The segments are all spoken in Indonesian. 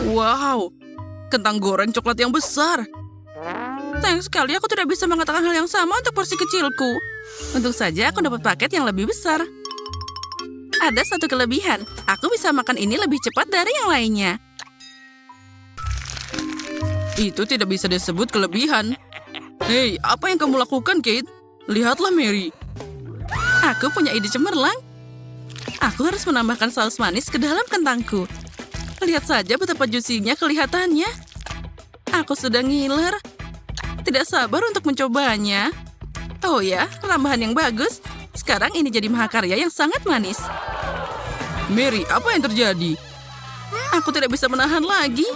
Wow, kentang goreng coklat yang besar. Sayang sekali aku tidak bisa mengatakan hal yang sama untuk porsi kecilku. Untung saja aku dapat paket yang lebih besar. Ada satu kelebihan, aku bisa makan ini lebih cepat dari yang lainnya. Itu tidak bisa disebut kelebihan. Hei, apa yang kamu lakukan, Kate? Lihatlah Mary. Aku punya ide cemerlang. Aku harus menambahkan saus manis ke dalam kentangku. Lihat saja betapa juicy-nya kelihatannya. Aku sudah ngiler. Tidak sabar untuk mencobanya. Oh ya, tambahan yang bagus. Sekarang ini jadi mahakarya yang sangat manis. Mary, apa yang terjadi? Aku tidak bisa menahan lagi.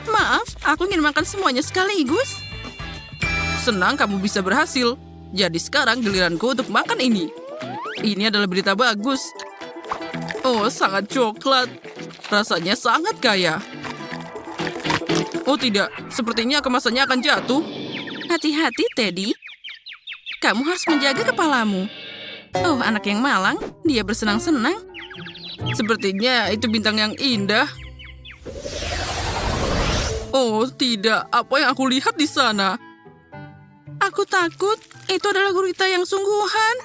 Maaf, aku ingin makan semuanya sekaligus. Senang kamu bisa berhasil. Jadi sekarang giliranku untuk makan ini. Ini adalah berita bagus. Oh, sangat coklat. Rasanya sangat kaya. Oh tidak, sepertinya kemasannya akan jatuh. Hati-hati, Teddy. Kamu harus menjaga kepalamu. Oh, anak yang malang. Dia bersenang-senang. Sepertinya itu bintang yang indah. Oh, tidak. Apa yang aku lihat di sana? Aku takut. Itu adalah gurita yang sungguhan.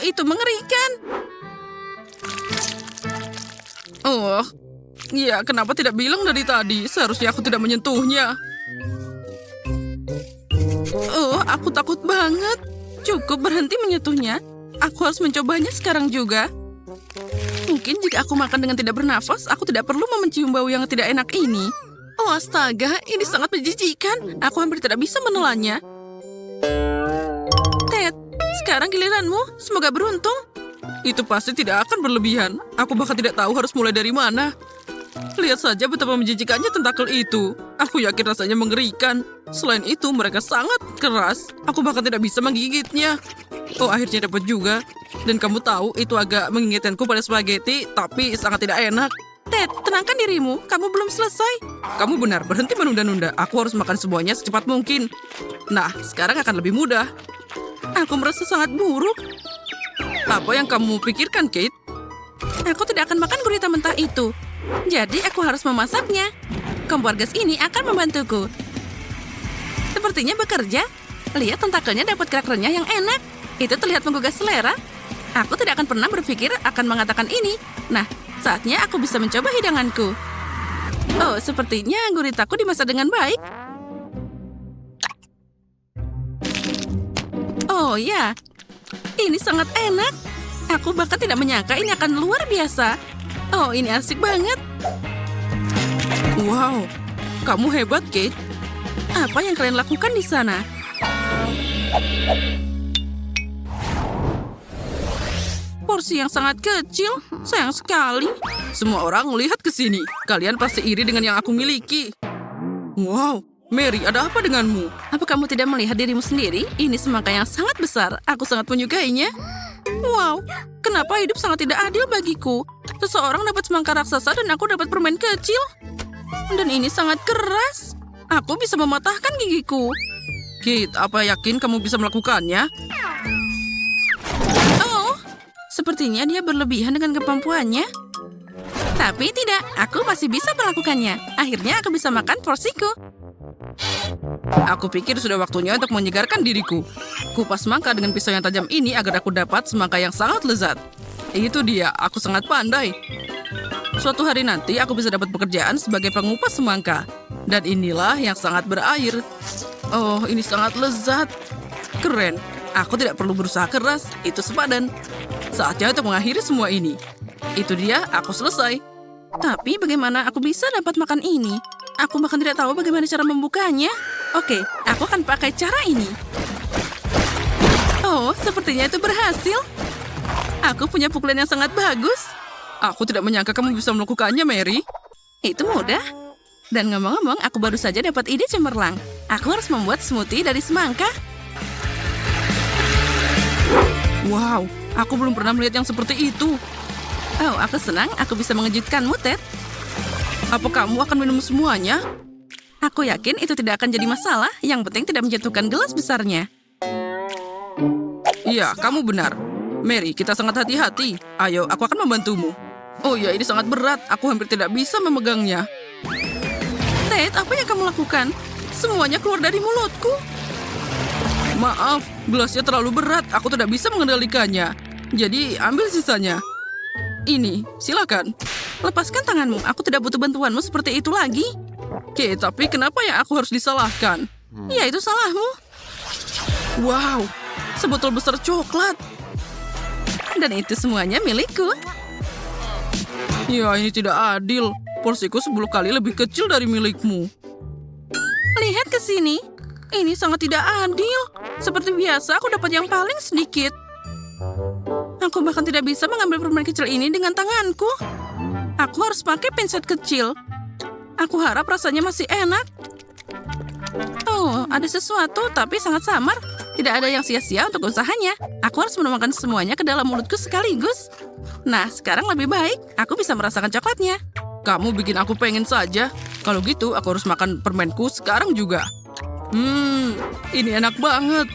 Itu mengerikan. Oh, ya kenapa tidak bilang dari tadi? Seharusnya aku tidak menyentuhnya. Oh, aku takut banget. Cukup berhenti menyentuhnya. Aku harus mencobanya sekarang juga. Mungkin jika aku makan dengan tidak bernafas, aku tidak perlu mencium bau yang tidak enak ini. Oh astaga, ini sangat menjijikan. Aku hampir tidak bisa menelannya. Ted, sekarang giliranmu. Semoga beruntung. Itu pasti tidak akan berlebihan. Aku bahkan tidak tahu harus mulai dari mana. Lihat saja betapa menjijikannya tentakel itu. Aku yakin rasanya mengerikan. Selain itu, mereka sangat keras. Aku bahkan tidak bisa menggigitnya. Oh, akhirnya dapat juga. Dan kamu tahu, itu agak mengingatkanku pada spaghetti, tapi sangat tidak enak. Ted, tenangkan dirimu. Kamu belum selesai. Kamu benar, berhenti menunda-nunda. Aku harus makan semuanya secepat mungkin. Nah, sekarang akan lebih mudah. Aku merasa sangat buruk. Apa yang kamu pikirkan, Kate? Aku tidak akan makan gurita mentah itu. Jadi aku harus memasaknya. Kompor gas ini akan membantuku. Sepertinya bekerja. Lihat tentakelnya dapat kerak renyah yang enak. Itu terlihat menggugah selera. Aku tidak akan pernah berpikir akan mengatakan ini. Nah, saatnya aku bisa mencoba hidanganku. Oh, sepertinya guritaku dimasak dengan baik. Oh ya, ini sangat enak. Aku bahkan tidak menyangka ini akan luar biasa. Oh, ini asik banget. Wow, kamu hebat, Kate. Apa yang kalian lakukan di sana? Porsi yang sangat kecil, sayang sekali. Semua orang melihat ke sini. Kalian pasti iri dengan yang aku miliki. Wow, Mary, ada apa denganmu? Apa kamu tidak melihat dirimu sendiri? Ini semangka yang sangat besar. Aku sangat menyukainya. Wow, kenapa hidup sangat tidak adil bagiku? Seseorang dapat semangka raksasa dan aku dapat permen kecil. Dan ini sangat keras. Aku bisa mematahkan gigiku. Kate, apa yakin kamu bisa melakukannya? Oh, sepertinya dia berlebihan dengan kemampuannya. Tapi tidak, aku masih bisa melakukannya. Akhirnya aku bisa makan porsiku. Aku pikir sudah waktunya untuk menyegarkan diriku. Kupas semangka dengan pisau yang tajam ini agar aku dapat semangka yang sangat lezat. Itu dia, aku sangat pandai. Suatu hari nanti aku bisa dapat pekerjaan sebagai pengupas semangka. Dan inilah yang sangat berair. Oh, ini sangat lezat. Keren. Aku tidak perlu berusaha keras, itu sepadan. Saatnya untuk mengakhiri semua ini. Itu dia, aku selesai. Tapi bagaimana aku bisa dapat makan ini? Aku bahkan tidak tahu bagaimana cara membukanya. Oke, aku akan pakai cara ini. Oh, sepertinya itu berhasil. Aku punya pukulan yang sangat bagus. Aku tidak menyangka kamu bisa melakukannya, Mary. Itu mudah. Dan ngomong-ngomong, aku baru saja dapat ide cemerlang. Aku harus membuat smoothie dari semangka. Wow, aku belum pernah melihat yang seperti itu. Oh, aku senang aku bisa mengejutkanmu, Ted. Apa kamu akan minum semuanya? Aku yakin itu tidak akan jadi masalah. Yang penting tidak menjatuhkan gelas besarnya. Iya, kamu benar. Mary, kita sangat hati-hati. Ayo, aku akan membantumu. Oh ya, ini sangat berat. Aku hampir tidak bisa memegangnya. Ted, apa yang kamu lakukan? Semuanya keluar dari mulutku. Maaf, gelasnya terlalu berat. Aku tidak bisa mengendalikannya. Jadi, ambil sisanya. Ini, silakan. Lepaskan tanganmu. Aku tidak butuh bantuanmu seperti itu lagi. Oke, tapi kenapa ya aku harus disalahkan? Ya, itu salahmu. Wow, sebotol besar coklat. Dan itu semuanya milikku. Ya, ini tidak adil. Porsiku 10 kali lebih kecil dari milikmu. Lihat ke sini. Ini sangat tidak adil. Seperti biasa, aku dapat yang paling sedikit. Aku bahkan tidak bisa mengambil permen kecil ini dengan tanganku. Aku harus pakai pinset kecil. Aku harap rasanya masih enak. Oh, ada sesuatu tapi sangat samar. Tidak ada yang sia-sia untuk usahanya. Aku harus menuangkan semuanya ke dalam mulutku sekaligus. Nah, sekarang lebih baik. Aku bisa merasakan coklatnya. Kamu bikin aku pengen saja. Kalau gitu, aku harus makan permenku sekarang juga. Ini enak banget.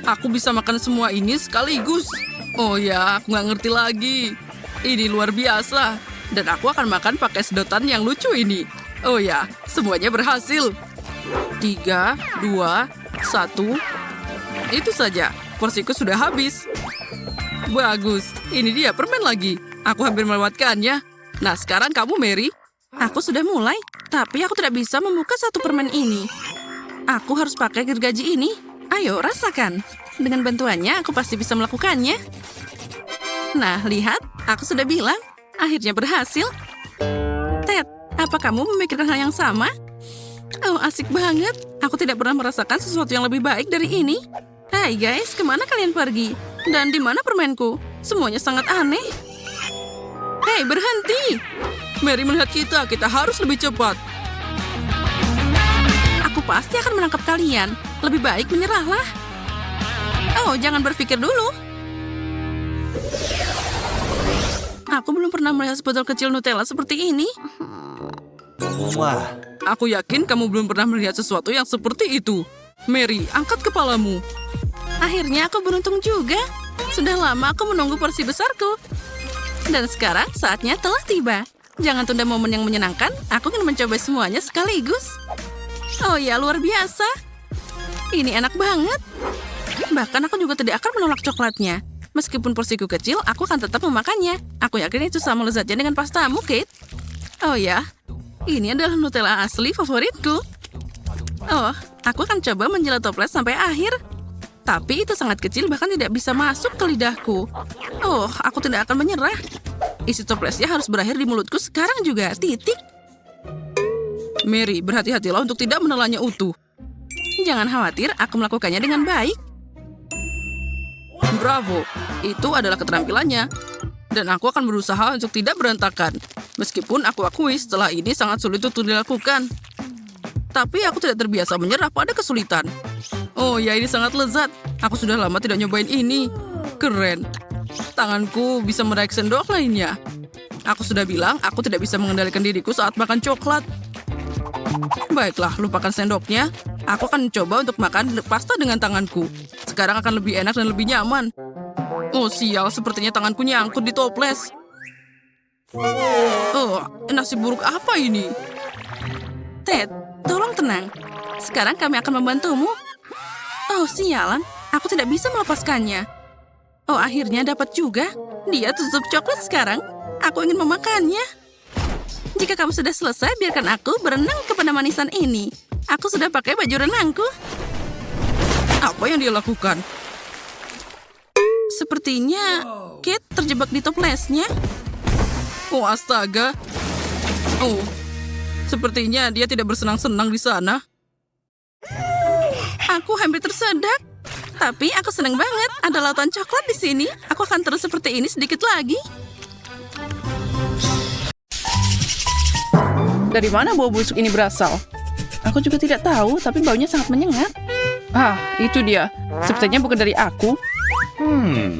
Aku bisa makan semua ini sekaligus. Oh ya, aku nggak ngerti lagi. Ini luar biasa. Dan aku akan makan pakai sedotan yang lucu ini. Oh ya, semuanya berhasil. 3, 2, 1. Itu saja, porsiku sudah habis. Bagus, ini dia permen lagi. Aku hampir melewatkannya. Nah, sekarang kamu, Mary. Aku sudah mulai, tapi aku tidak bisa membuka satu permen ini. Aku harus pakai gergaji ini. Ayo, rasakan. Dengan bantuannya, aku pasti bisa melakukannya. Nah, lihat. Aku sudah bilang. Akhirnya berhasil. Ted, apa kamu memikirkan hal yang sama? Oh, asik banget. Aku tidak pernah merasakan sesuatu yang lebih baik dari ini. Hai guys, kemana kalian pergi? Dan di mana permenku? Semuanya sangat aneh. Hei, berhenti. Mary melihat kita harus lebih cepat. Aku pasti akan menangkap kalian. Lebih baik menyerahlah. Oh, jangan berpikir dulu. Aku belum pernah melihat sebotol kecil Nutella seperti ini. Wah. Aku yakin kamu belum pernah melihat sesuatu yang seperti itu. Mary, angkat kepalamu. Akhirnya aku beruntung juga. Sudah lama aku menunggu porsi besarku. Dan sekarang saatnya telah tiba. Jangan tunda momen yang menyenangkan. Aku ingin mencoba semuanya sekaligus. Oh ya, luar biasa. Ini enak banget. Bahkan aku juga tidak akan menolak coklatnya. Meskipun porsiku kecil, aku akan tetap memakannya. Aku yakin itu sama lezatnya dengan pastamu, Kate. Oh ya, ini adalah Nutella asli favoritku. Oh, aku akan coba menjelat toples sampai akhir. Tapi itu sangat kecil, bahkan tidak bisa masuk ke lidahku. Oh, aku tidak akan menyerah. Isi toplesnya harus berakhir di mulutku sekarang juga. Titik. Mary, berhati-hatilah untuk tidak menelannya utuh. Jangan khawatir, aku melakukannya dengan baik. Bravo, itu adalah keterampilannya. Dan aku akan berusaha untuk tidak berantakan. Meskipun aku akui setelah ini sangat sulit untuk dilakukan. Tapi aku tidak terbiasa menyerah pada kesulitan. Oh ya, ini sangat lezat. Aku sudah lama tidak nyobain ini. Keren. Tanganku bisa meraih sendok lainnya. Aku sudah bilang aku tidak bisa mengendalikan diriku saat makan coklat. Baiklah, lupakan sendoknya. Aku akan coba untuk makan pasta dengan tanganku. Sekarang akan lebih enak dan lebih nyaman. Oh sial, sepertinya tanganku nyangkut di toples. Oh, nasib buruk apa ini? Ted, tolong tenang. Sekarang kami akan membantumu. Oh sialan, aku tidak bisa melepaskannya. Oh, akhirnya dapat juga. Dia tutup coklat sekarang. Aku ingin memakannya. Jika kamu sudah selesai, biarkan aku berenang kepada manisan ini. Aku sudah pakai baju renangku. Apa yang dia lakukan? Sepertinya Kate terjebak di toplesnya. Oh, astaga. Oh, sepertinya dia tidak bersenang-senang di sana. Aku hampir tersedak. Tapi aku senang banget. Ada lautan coklat di sini. Aku akan terus seperti ini sedikit lagi. Dari mana bau busuk ini berasal? Aku juga tidak tahu, tapi baunya sangat menyengat. Ah, itu dia. Sepertinya bukan dari aku.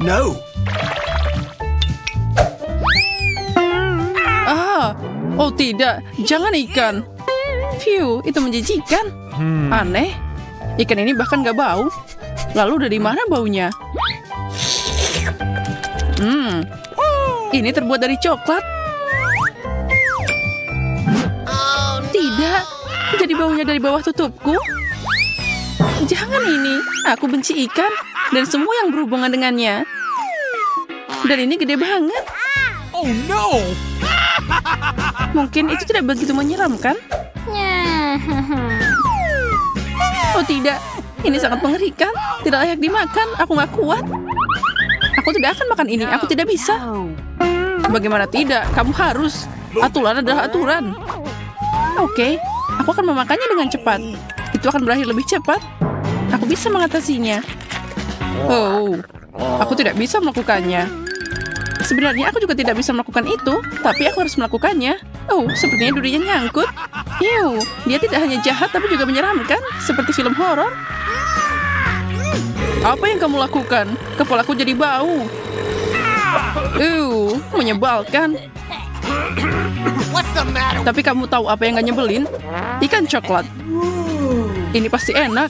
No. Ah, oh tidak. Jangan ikan. Phew, itu menjijikan. Aneh. Ikan ini bahkan gak bau. Lalu dari mana baunya? Ini terbuat dari coklat. Tidak, Jadi baunya dari bawah tutupku? Jangan ini. Aku benci ikan dan semua yang berhubungan dengannya. Dan ini gede banget. Oh no! Mungkin itu tidak begitu menyeramkan? Oh tidak, ini sangat mengerikan. Tidak layak dimakan, aku nggak kuat. Aku tidak akan makan ini, aku tidak bisa. Bagaimana tidak, kamu harus. Aturan adalah aturan. Oke, aku akan memakannya dengan cepat. Itu akan berakhir lebih cepat. Aku bisa mengatasinya. Oh, aku tidak bisa melakukannya. Sebenarnya aku juga tidak bisa melakukan itu, tapi aku harus melakukannya. Oh, sepertinya durinya nyangkut. Ew, dia tidak hanya jahat tapi juga menyeramkan, seperti film horor. Apa yang kamu lakukan? Kepalaku jadi bau. Menyebalkan. What's the matter? Tapi kamu tahu apa yang gak nyebelin? Ikan coklat. Ini pasti enak.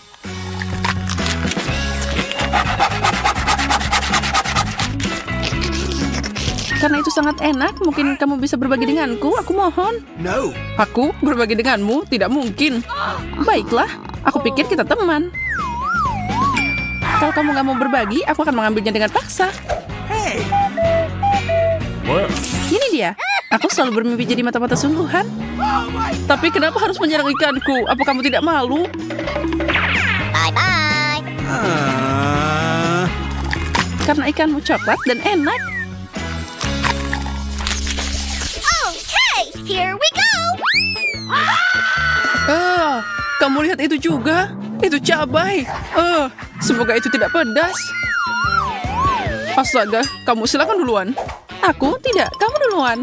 Karena itu sangat enak, mungkin kamu bisa berbagi denganku, aku mohon. No. Aku berbagi denganmu? Tidak mungkin. Baiklah, aku pikir kita teman. Kalau kamu gak mau berbagi, aku akan mengambilnya dengan paksa. Hey. Ini dia. Aku selalu bermimpi jadi mata-mata sungguhan. Tapi kenapa harus menyerang ikanku? Apa kamu tidak malu? Bye-bye. Karena ikanmu coklat dan enak. Okay, here we go. Kamu lihat itu juga? Itu cabai. Semoga itu tidak pedas. Astaga, kamu silakan duluan. Aku tidak, kamu duluan.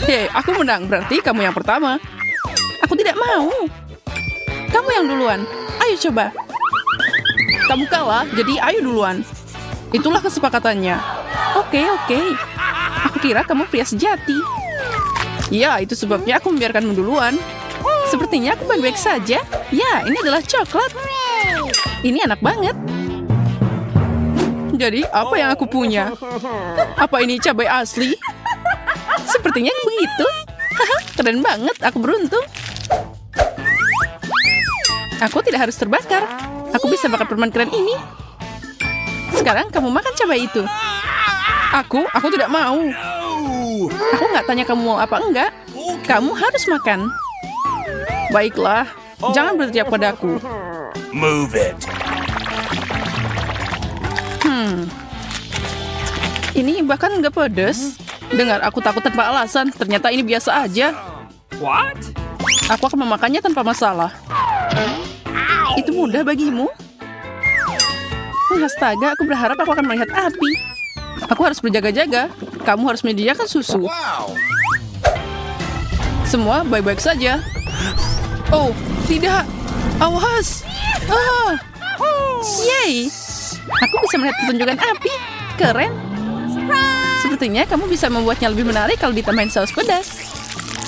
Hei, aku menang, berarti kamu yang pertama. Aku tidak mau. Kamu yang duluan. Ayo coba. Kamu kalah, jadi ayo duluan. Itulah kesepakatannya. Oke. Aku kira kamu pria sejati. Ya, itu sebabnya aku membiarkanmu duluan. Sepertinya aku baik-baik saja. Ya, ini adalah coklat. Ini enak banget. Jadi, apa yang aku punya? Apa ini cabai asli? Sepertinya begitu. Keren banget, aku beruntung. Aku tidak harus terbakar. Aku bisa bakar permen keren ini. Sekarang kamu makan cabai itu. Aku tidak mau. Aku nggak tanya kamu mau apa enggak. Kamu harus makan. Baiklah, jangan berteriak padaku. Move it. Ini bahkan nggak pedes. Dengar, aku takut tanpa alasan. Ternyata ini biasa aja. What? Aku akan memakannya tanpa masalah. Itu mudah bagimu? Astaga, aku berharap aku akan melihat api. Aku harus berjaga-jaga. Kamu harus menyediakan susu. Wow. Semua baik-baik saja. Oh, tidak. Awas. Yeay. Aku bisa melihat pertunjukan api. Keren. Sepertinya kamu bisa membuatnya lebih menarik kalau ditambahin saus pedas.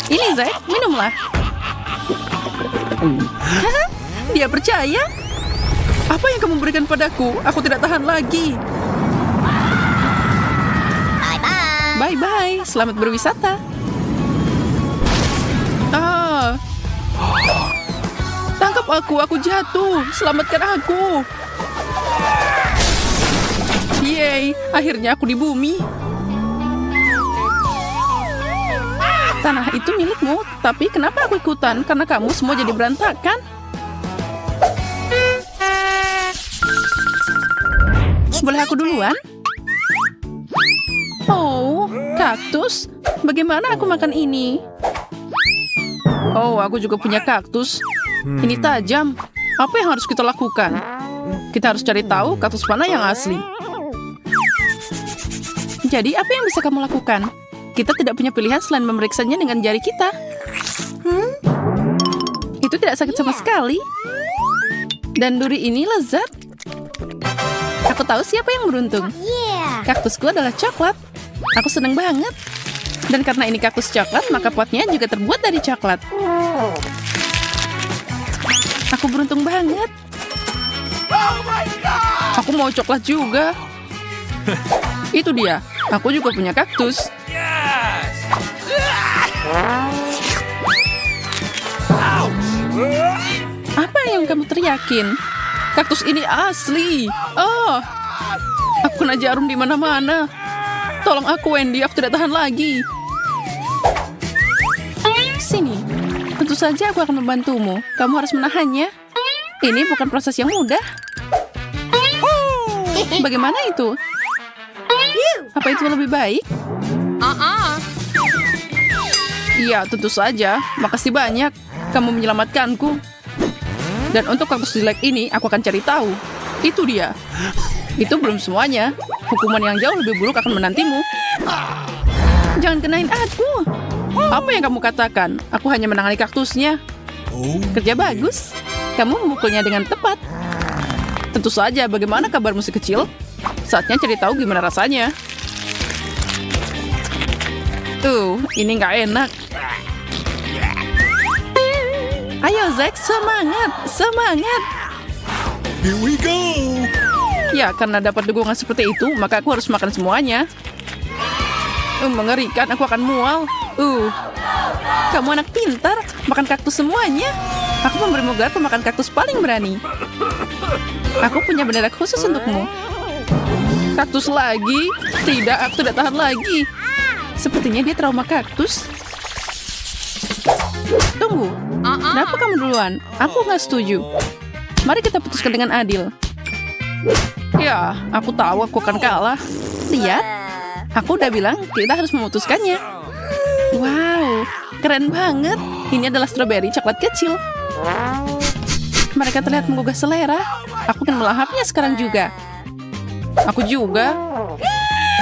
Ini, Zack, minumlah. Dia percaya. Apa yang kamu berikan padaku? Aku tidak tahan lagi. Bye-bye. Bye-bye. Selamat berwisata. Tangkap aku jatuh. Selamatkan aku. Yeay, akhirnya aku di bumi. Tanah itu milikmu, tapi kenapa aku ikutan? Karena kamu semua jadi berantakan. Boleh aku duluan? Oh, kaktus. Bagaimana aku makan ini? Oh, aku juga punya kaktus. Ini tajam. Apa yang harus kita lakukan? Kita harus cari tahu kaktus mana yang asli. Jadi, apa yang bisa kamu lakukan? Kita tidak punya pilihan selain memeriksanya dengan jari kita. Itu tidak sakit sama sekali. Dan duri ini lezat. Aku tahu siapa yang beruntung. Yeah. Kaktusku adalah coklat. Aku senang banget. Dan karena ini kaktus coklat, maka potnya juga terbuat dari coklat. Aku beruntung banget. Aku mau coklat juga. Itu dia. Aku juga punya kaktus. Yes. Ow. teriakin. Kaktus ini asli. Oh, aku kena jarum di mana-mana. Tolong aku, Wendy. Aku tidak tahan lagi. Sini. Tentu saja aku akan membantumu. Kamu harus menahannya. Ini bukan proses yang mudah. Bagaimana itu? Apa itu lebih baik? Iya, tentu saja. Makasih banyak. Kamu menyelamatkanku. Dan untuk kaktus jelek ini, aku akan cari tahu. Itu dia. Itu belum semuanya. Hukuman yang jauh lebih buruk akan menantimu. Jangan kenain aku. Apa yang kamu katakan? Aku hanya menangani kaktusnya. Kerja bagus. Kamu memukulnya dengan tepat. Tentu saja, bagaimana kabarmu si kecil? Saatnya cari tahu gimana rasanya. Ini nggak enak. Ayo, Zack, semangat, semangat. Here we go. Ya, karena dapat dukungan seperti itu, maka aku harus makan semuanya. Mengerikan, aku akan mual. Kamu anak pintar, makan kaktus semuanya. Aku memberimu gelar pemakan kaktus paling berani. Aku punya bendera khusus untukmu. Kaktus lagi? Tidak, aku tidak tahan lagi. Sepertinya dia trauma kaktus. Tunggu, kenapa kamu duluan? Aku nggak setuju. Mari kita putuskan dengan adil. Ya, aku tahu aku akan kalah. Lihat, aku udah bilang kita harus memutuskannya. Wow, keren banget. Ini adalah stroberi coklat kecil. Mereka terlihat menggugah selera. Aku akan melahapnya sekarang juga. Aku juga.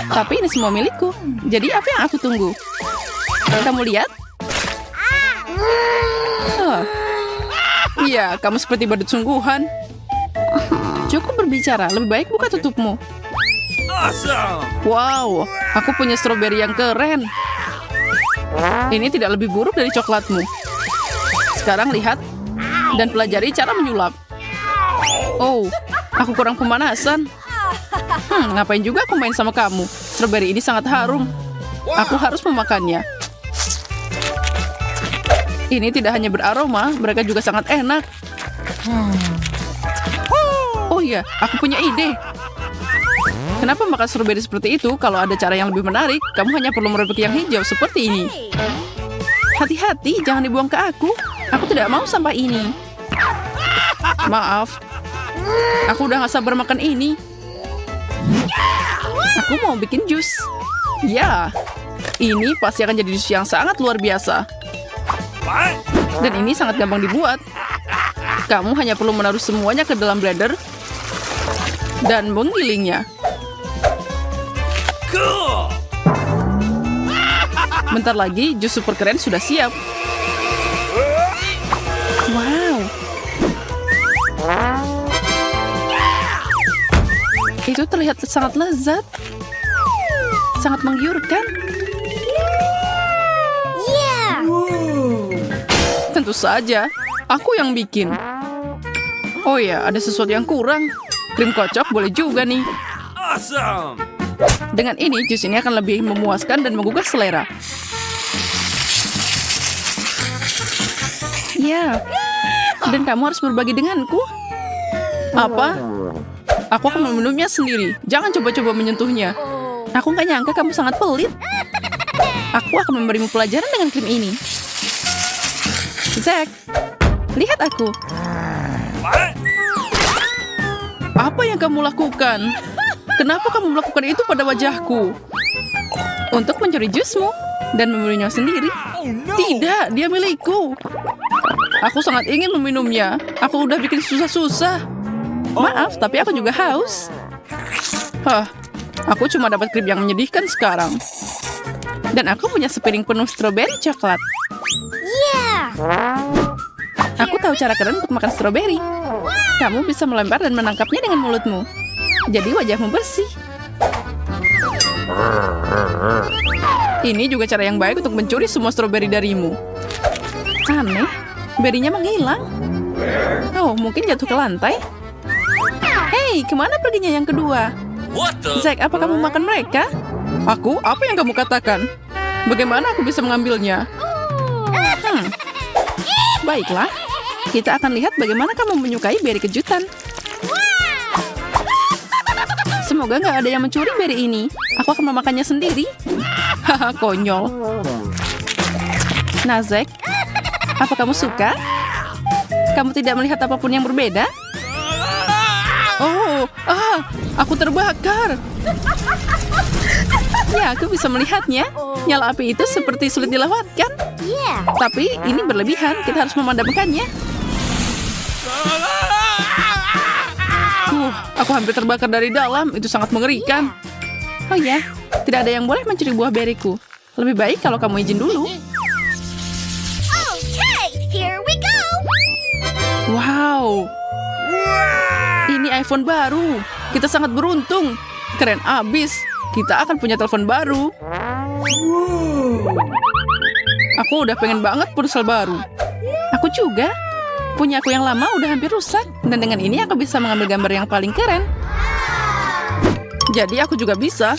Tapi ini semua milikku. Jadi apa yang aku tunggu? Kamu lihat? Iya, kamu seperti badut sungguhan. Cukup berbicara, lebih baik buka tutupmu. Awesome. Wow, aku punya stroberi yang keren. Ini tidak lebih buruk dari coklatmu. Sekarang lihat dan pelajari cara menyulap. Oh, aku kurang pemanasan. Ngapain juga aku main sama kamu? Stroberi ini sangat harum. Aku harus memakannya. Ini tidak hanya beraroma, mereka juga sangat enak. Oh iya, aku punya ide. Kenapa makan stroberi seperti itu? Kalau ada cara yang lebih menarik, kamu hanya perlu merobek yang hijau seperti ini. Hati-hati, jangan dibuang ke aku. Aku tidak mau sampah ini. Maaf. Aku udah gak sabar makan ini. Aku mau bikin jus. Ya, ini pasti akan jadi jus yang sangat luar biasa. Dan ini sangat gampang dibuat. Kamu hanya perlu menaruh semuanya ke dalam blender dan menggilingnya. Cool. Bentar lagi, jus super keren sudah siap. Wow. Itu terlihat sangat lezat. Sangat menggiurkan. Yeah! Tentu saja, aku yang bikin. Oh ya, ada sesuatu yang kurang. Krim kocok boleh juga nih. Awesome. Dengan ini, jus ini akan lebih memuaskan dan menggugah selera. Ya, dan kamu harus berbagi denganku. Apa? Aku akan meminumnya sendiri. Jangan coba-coba menyentuhnya. Aku nggak nyangka kamu sangat pelit. Aku akan memberimu pelajaran dengan krim ini. Zack, lihat aku. Apa yang kamu lakukan? Kenapa kamu melakukan itu pada wajahku? Untuk mencuri jusmu dan meminumnya sendiri? Tidak, dia milikku. Aku sangat ingin meminumnya. Aku udah bikin susah-susah. Maaf, tapi aku juga haus. Aku cuma dapat krim yang menyedihkan sekarang. Dan aku punya sepiring penuh stroberi coklat. Yeah! Aku tahu cara keren untuk makan stroberi. Kamu bisa melempar dan menangkapnya dengan mulutmu. Jadi wajahmu bersih. Ini juga cara yang baik untuk mencuri semua stroberi darimu. Aneh, berinya menghilang. Oh, mungkin jatuh ke lantai. Hei, kemana perginya yang kedua? What the? Zack, apa kamu makan mereka? Aku? Apa yang kamu katakan? Bagaimana aku bisa mengambilnya? Baiklah. Kita akan lihat bagaimana kamu menyukai beri kejutan. Semoga nggak ada yang mencuri beri ini. Aku akan memakannya sendiri. Haha, konyol. Nah, Zack, apa kamu suka? Kamu tidak melihat apapun yang berbeda? Oh, aku terbakar. Ya, aku bisa melihatnya. Nyala api itu seperti sulit dilewatkan. Yeah. Tapi ini berlebihan, kita harus memadamkannya. Aku hampir terbakar dari dalam, itu sangat mengerikan. Oh ya, tidak ada yang boleh mencuri buah beriku. Lebih baik kalau kamu izin dulu. Okay, here we go. Wow, ini iPhone baru. Kita sangat beruntung. Keren abis. Kita akan punya telepon baru. Aku udah pengen banget ponsel baru. Aku juga. Punya aku yang lama udah hampir rusak. Dan dengan ini aku bisa mengambil gambar yang paling keren. Jadi aku juga bisa.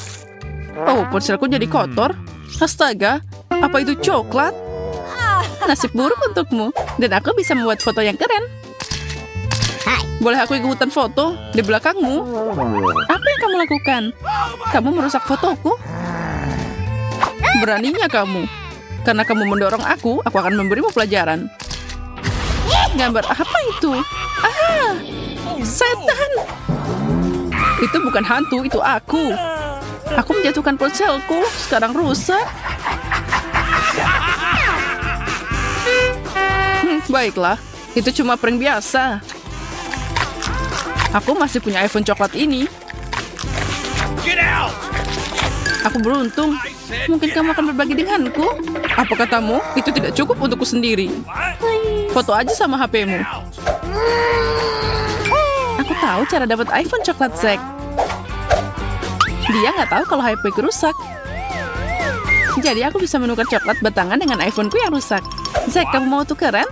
Oh, ponselku jadi kotor. Astaga, apa itu coklat? Nasib buruk untukmu. Dan aku bisa membuat foto yang keren. Boleh aku ikutan foto di belakangmu? Apa yang kamu lakukan? Kamu merusak fotoku? Beraninya kamu. Karena kamu mendorong aku akan memberimu pelajaran. Gambar apa itu? Setan! Itu bukan hantu, itu aku. Aku menjatuhkan ponselku, sekarang rusak. Baiklah, itu cuma prank biasa. Aku masih punya iPhone coklat ini. Get out! Aku beruntung. Mungkin kamu akan berbagi denganku. Apa katamu? Itu tidak cukup untukku sendiri. Foto aja sama HP-mu. Aku tahu cara dapat iPhone coklat, Zack. Dia nggak tahu kalau HP-ku rusak. Jadi aku bisa menukar coklat batangan dengan iPhone-ku yang rusak. Zack, kamu mau tukeran?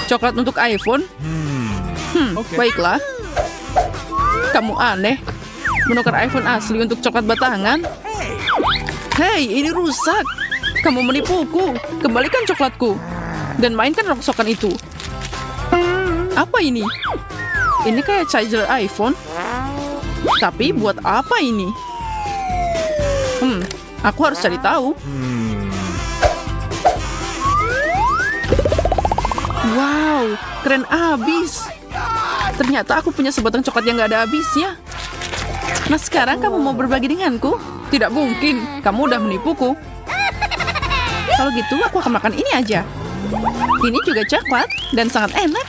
Coklat untuk iPhone? Baiklah. Kamu aneh. Menukar iPhone asli untuk coklat batangan? Hei, ini rusak. Kamu menipuku. Kembalikan coklatku. Dan mainkan rongsokan itu. Apa ini? Ini kayak charger iPhone. Tapi buat apa ini? Aku harus cari tahu. Wow, keren abis. Ternyata aku punya sebatang coklat yang gak ada habisnya. Nah, sekarang kamu mau berbagi denganku? Tidak mungkin, kamu udah menipuku. Kalau gitu, aku akan makan ini aja. Ini juga coklat dan sangat enak.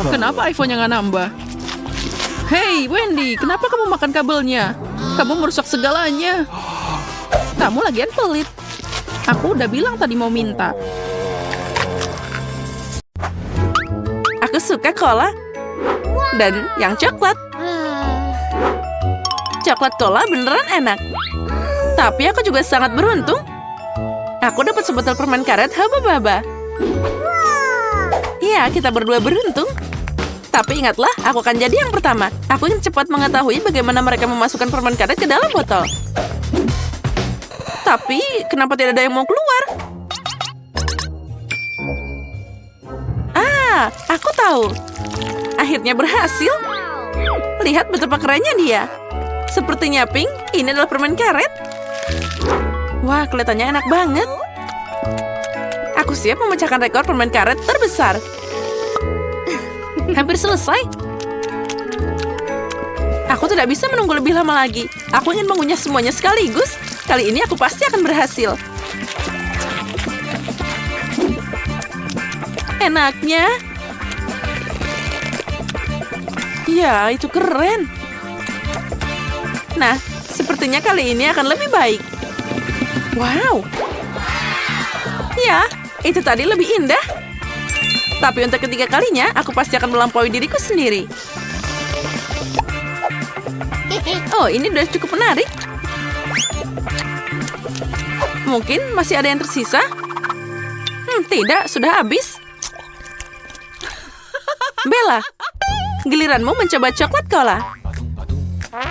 Kenapa iPhone-nya nggak nambah? Hei, Wendy, kenapa kamu makan kabelnya? Kamu merusak segalanya. Kamu lagian pelit. Aku udah bilang tadi mau minta. Aku suka cola. Dan yang coklat. Coklat cola beneran enak. Tapi aku juga sangat beruntung. Aku dapat sebotol permen karet haba-baba. Ya, kita berdua beruntung. Tapi ingatlah, aku akan jadi yang pertama. Aku ingin cepat mengetahui bagaimana mereka memasukkan permen karet ke dalam botol. Tapi, kenapa tidak ada yang mau keluar? Aku tahu. Akhirnya berhasil. Lihat betapa kerennya dia. Sepertinya Pink, ini adalah permen karet. Wah, kelihatannya enak banget. Aku siap memecahkan rekor permen karet terbesar. Hampir selesai. Aku tidak bisa menunggu lebih lama lagi. Aku ingin mengunyah semuanya sekaligus. Kali ini aku pasti akan berhasil. Enaknya. Ya, itu keren. Nah, sepertinya kali ini akan lebih baik. Wow. Ya, itu tadi lebih indah. Tapi untuk ketiga kalinya, aku pasti akan melampaui diriku sendiri. Oh, ini udah cukup menarik. Mungkin masih ada yang tersisa? Tidak, sudah habis. Bella, giliranmu mencoba coklat cola.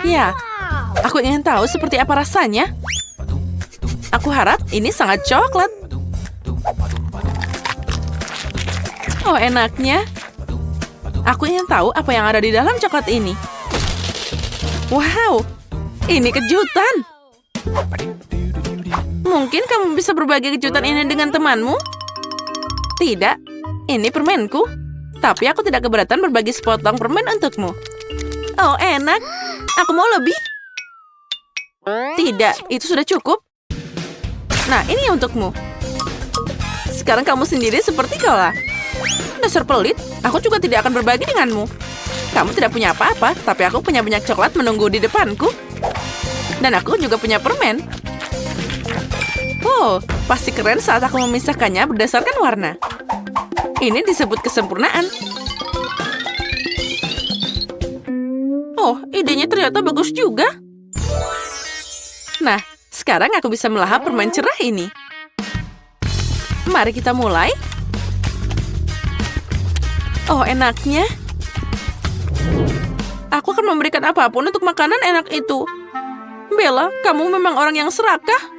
Ya, aku ingin tahu seperti apa rasanya. Aku harap ini sangat coklat. Oh, enaknya. Aku ingin tahu apa yang ada di dalam coklat ini. Wow, ini kejutan. Mungkin kamu bisa berbagi kejutan ini dengan temanmu? Tidak, ini permenku. Tapi aku tidak keberatan berbagi sepotong permen untukmu. Oh, enak. Aku mau lebih. Tidak, itu sudah cukup. Nah, ini untukmu. Sekarang kamu sendiri seperti Cola. Dasar pelit, aku juga tidak akan berbagi denganmu. Kamu tidak punya apa-apa, tapi aku punya banyak coklat menunggu di depanku. Dan aku juga punya permen. Oh, pasti keren saat aku memisahkannya berdasarkan warna. Ini disebut kesempurnaan. Oh, idenya ternyata bagus juga. Nah, sekarang aku bisa melahap permen cerah ini. Mari kita mulai. Oh, enaknya. Aku akan memberikan apapun untuk makanan enak itu. Bella, kamu memang orang yang serakah.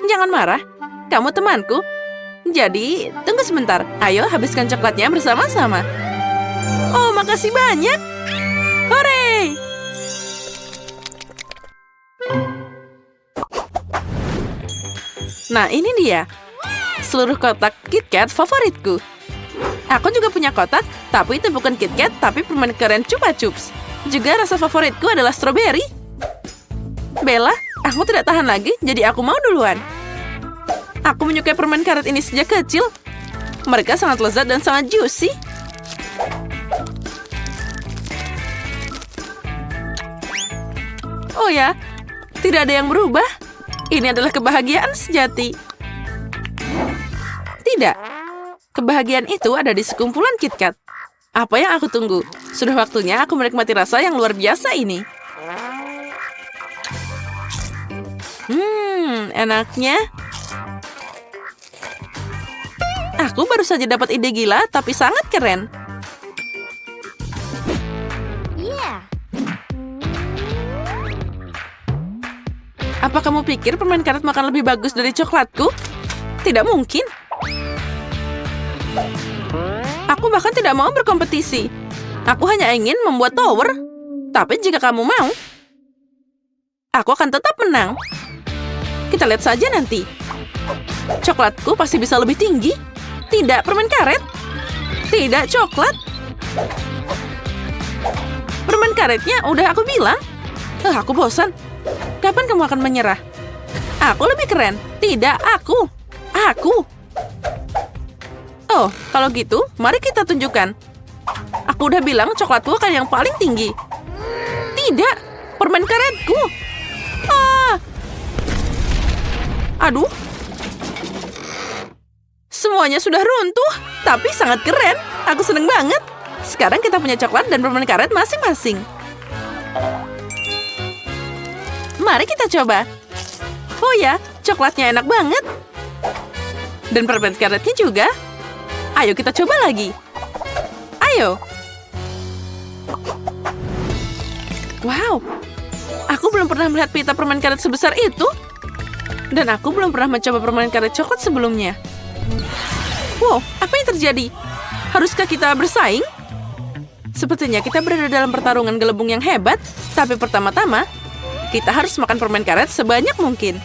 Jangan marah, kamu temanku. Jadi, tunggu sebentar. Ayo habiskan coklatnya bersama-sama. Oh, makasih banyak. Hore! Nah, ini dia. Seluruh kotak KitKat favoritku. Aku juga punya kotak, tapi itu bukan KitKat, tapi permen keren Chupa Chups. Juga rasa favoritku adalah strawberry. Bella, aku tidak tahan lagi, jadi aku mau duluan. Aku menyukai permen karet ini sejak kecil. Mereka sangat lezat dan sangat juicy. Oh ya, tidak ada yang berubah. Ini adalah kebahagiaan sejati. Tidak. Kebahagiaan itu ada di sekumpulan KitKat. Apa yang aku tunggu? Sudah waktunya aku menikmati rasa yang luar biasa ini. Enaknya. Aku baru saja dapat ide gila, tapi sangat keren. Yeah. Apa kamu pikir permen karet makan lebih bagus dari coklatku? Tidak mungkin. Aku bahkan tidak mau berkompetisi. Aku hanya ingin membuat tower. Tapi jika kamu mau, aku akan tetap menang. Kita lihat saja nanti. Coklatku pasti bisa lebih tinggi. Tidak permen karet. Tidak coklat. Permen karetnya udah aku bilang. Aku bosan. Kapan kamu akan menyerah? Aku lebih keren. Tidak, aku. Aku. Oh, kalau gitu, mari kita tunjukkan. Aku udah bilang coklatku akan yang paling tinggi. Tidak, permen karetku. Aduh. Semuanya sudah runtuh, tapi sangat keren. Aku seneng banget. Sekarang kita punya coklat dan permen karet masing-masing. Mari kita coba. Oh ya, coklatnya enak banget. Dan permen karetnya juga. Ayo kita coba lagi. Ayo. Wow. Aku belum pernah melihat pita permen karet sebesar itu. Dan aku belum pernah mencoba permen karet coklat sebelumnya. Wow, apa yang terjadi? Haruskah kita bersaing? Sepertinya kita berada dalam pertarungan gelembung yang hebat. Tapi pertama-tama, kita harus makan permen karet sebanyak mungkin.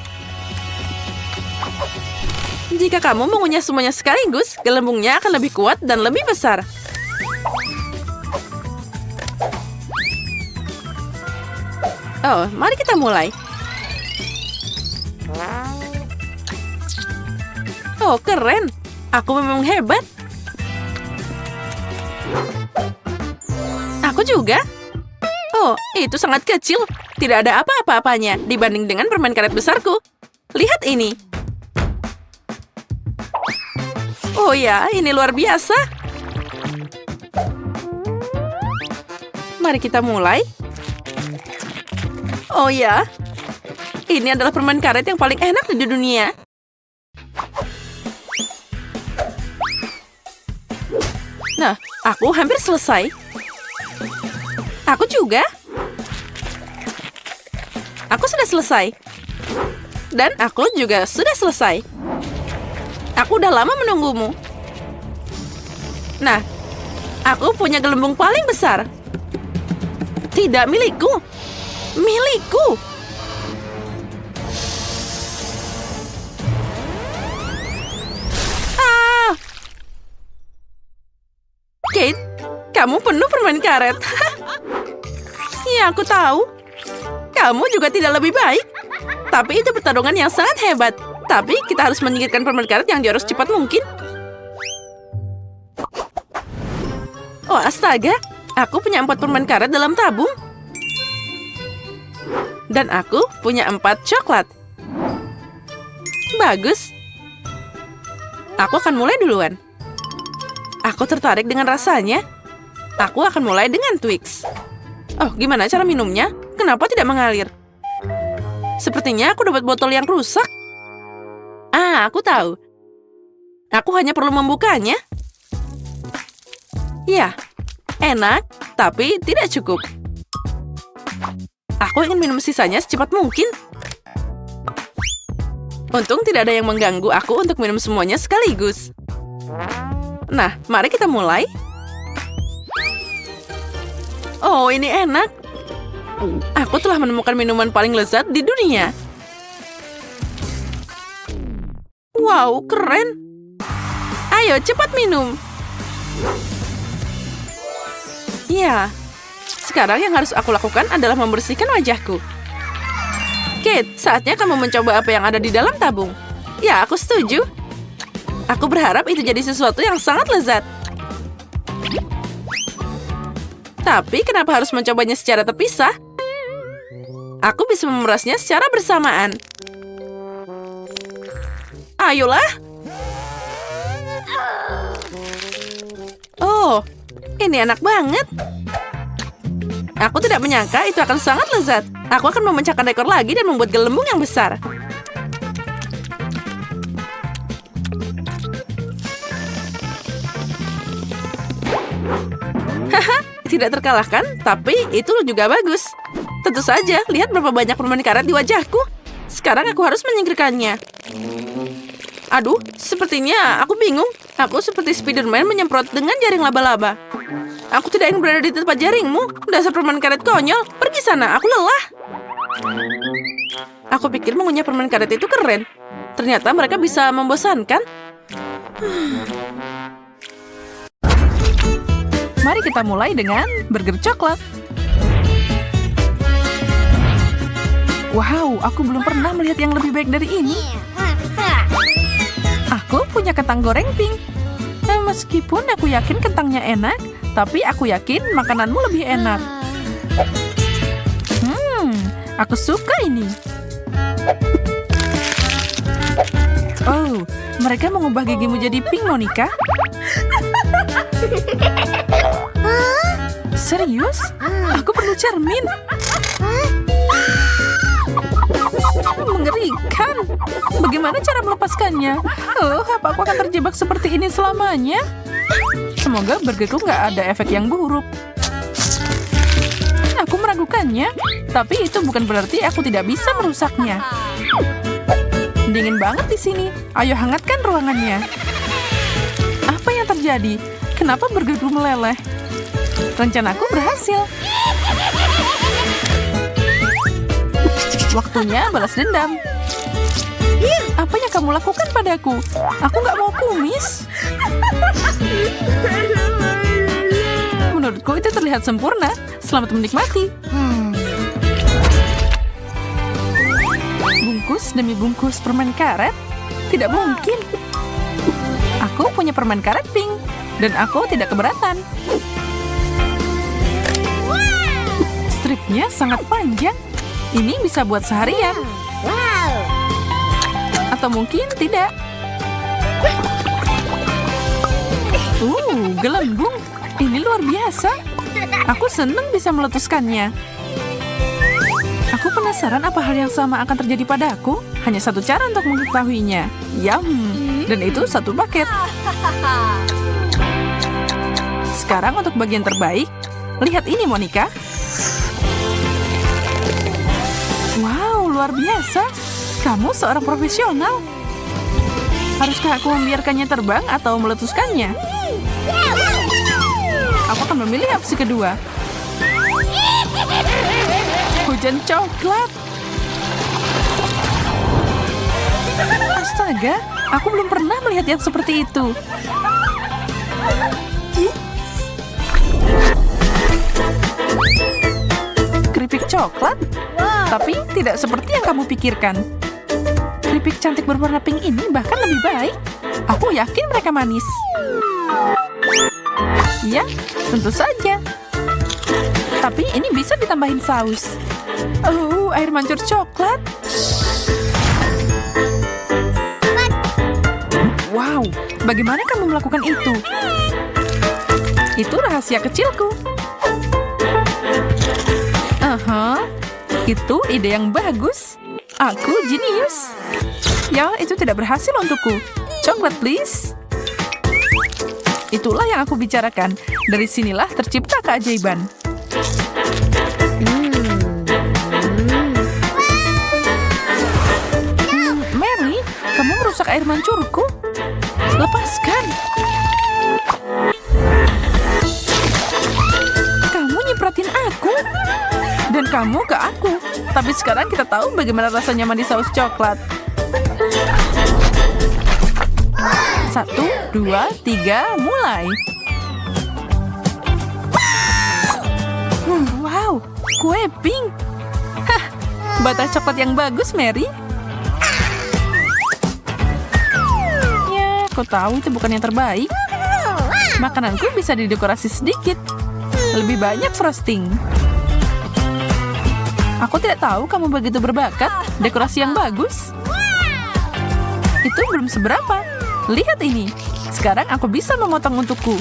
Jika kamu mengunyah semuanya sekaligus, gelembungnya akan lebih kuat dan lebih besar. Oh, mari kita mulai. Oh, keren. Aku memang hebat. Aku juga. Oh, itu sangat kecil. Tidak ada apa-apa-apanya dibanding dengan permen karet besarku. Lihat ini. Oh ya, ini luar biasa. Mari kita mulai. Oh ya, ini adalah permen karet yang paling enak di dunia. Nah, aku hampir selesai. Aku juga. Aku sudah selesai. Dan aku juga sudah selesai. Aku udah lama menunggumu. Nah, aku punya gelembung paling besar. Tidak milikku. Milikku. Ah. Kate, kamu penuh permen karet. Ya, aku tahu. Kamu juga tidak lebih baik. Tapi itu pertarungan yang sangat hebat. Tapi kita harus menyingkirkan permen karet yang jauh secepat mungkin. Oh, astaga. Aku punya 4 permen karet dalam tabung. Dan aku punya 4 coklat. Bagus. Aku akan mulai duluan. Aku tertarik dengan rasanya. Aku akan mulai dengan Twix. Oh, gimana cara minumnya? Kenapa tidak mengalir? Sepertinya aku dapat botol yang rusak. Ah, aku tahu. Aku hanya perlu membukanya. Ya, enak, tapi tidak cukup. Aku ingin minum sisanya secepat mungkin. Untung tidak ada yang mengganggu aku untuk minum semuanya sekaligus. Nah, mari kita mulai. Oh, ini enak. Aku telah menemukan minuman paling lezat di dunia. Wow, keren. Ayo, cepat minum. Ya, sekarang yang harus aku lakukan adalah membersihkan wajahku. Kate, saatnya kamu mencoba apa yang ada di dalam tabung. Ya, aku setuju. Aku berharap itu jadi sesuatu yang sangat lezat. Tapi kenapa harus mencobanya secara terpisah? Aku bisa memerasnya secara bersamaan. Ayolah. Oh, ini enak banget. Aku tidak menyangka itu akan sangat lezat. Aku akan memecahkan rekor lagi dan membuat gelembung yang besar. Haha, tidak terkalahkan, tapi itu juga bagus. Tentu saja, lihat berapa banyak permen karet di wajahku. Sekarang aku harus menyingkirkannya. Aduh, sepertinya aku bingung. Aku seperti Spiderman menyemprot dengan jaring laba-laba. Aku tidak ingin berada di tempat jaringmu. Dasar permen karet konyol. Pergi sana, aku lelah. Aku pikir mengunyah permen karet itu keren. Ternyata mereka bisa membosankan. Mari kita mulai dengan burger coklat. Wow, aku belum pernah melihat yang lebih baik dari ini. Aku punya kentang goreng pink. Meskipun aku yakin kentangnya enak, tapi aku yakin makananmu lebih enak. Aku suka ini. Oh, mereka mengubah gigimu jadi pink, Monica? Serius? Aku perlu cermin. Mengerikan. Bagaimana cara melepaskannya? Oh, apa aku akan terjebak seperti ini selamanya? Semoga burgerku nggak ada efek yang buruk. Aku meragukannya, tapi itu bukan berarti aku tidak bisa merusaknya. Dingin banget di sini. Ayo hangatkan ruangannya. Apa yang terjadi? Kenapa burgerku meleleh? Rencanaku berhasil. Waktunya balas dendam. Apa yang kamu lakukan padaku? Aku nggak mau kumis. Menurutku itu terlihat sempurna. Selamat menikmati. Bungkus demi bungkus permen karet? Tidak mungkin. Aku punya permen karet pink. Dan aku tidak keberatan. Stripnya sangat panjang. Ini bisa buat seharian. Wow. Atau mungkin tidak. Gelembung. Ini luar biasa. Aku senang bisa meletuskannya. Aku penasaran apa hal yang sama akan terjadi padaku. Hanya satu cara untuk mengetahuinya. Yum. Dan itu satu paket. Sekarang untuk bagian terbaik. Lihat ini, Monica. Wow, luar biasa. Kamu seorang profesional. Haruskah aku membiarkannya terbang atau meletuskannya? Aku akan memilih opsi kedua. Hujan coklat. Astaga, aku belum pernah melihat yang seperti itu. Keripik coklat? Tapi tidak seperti yang kamu pikirkan. Keripik cantik berwarna pink ini bahkan lebih baik. Aku yakin mereka manis. Ya, tentu saja. Tapi ini bisa ditambahin saus. Oh, air mancur coklat. Wow, bagaimana kamu melakukan itu? Itu rahasia kecilku. Itu ide yang bagus. Aku jenius. Ya, itu tidak berhasil untukku. Coklat, please. Itulah yang aku bicarakan. Dari sinilah tercipta keajaiban. Mary, kamu merusak air mancurku. Lepaskan. Kamu nyipratin aku. Dan kamu ke aku. Tapi sekarang kita tahu bagaimana rasanya mandi saus coklat. 1, 2, 3, mulai. Wow, kue pink. Hah, bata coklat yang bagus, Mary. Ya, kau tahu itu bukan yang terbaik. Makananku bisa didekorasi sedikit. Lebih banyak frosting. Aku tidak tahu kamu begitu berbakat. Dekorasi yang bagus. Itu belum seberapa. Lihat ini. Sekarang aku bisa memotong untukku.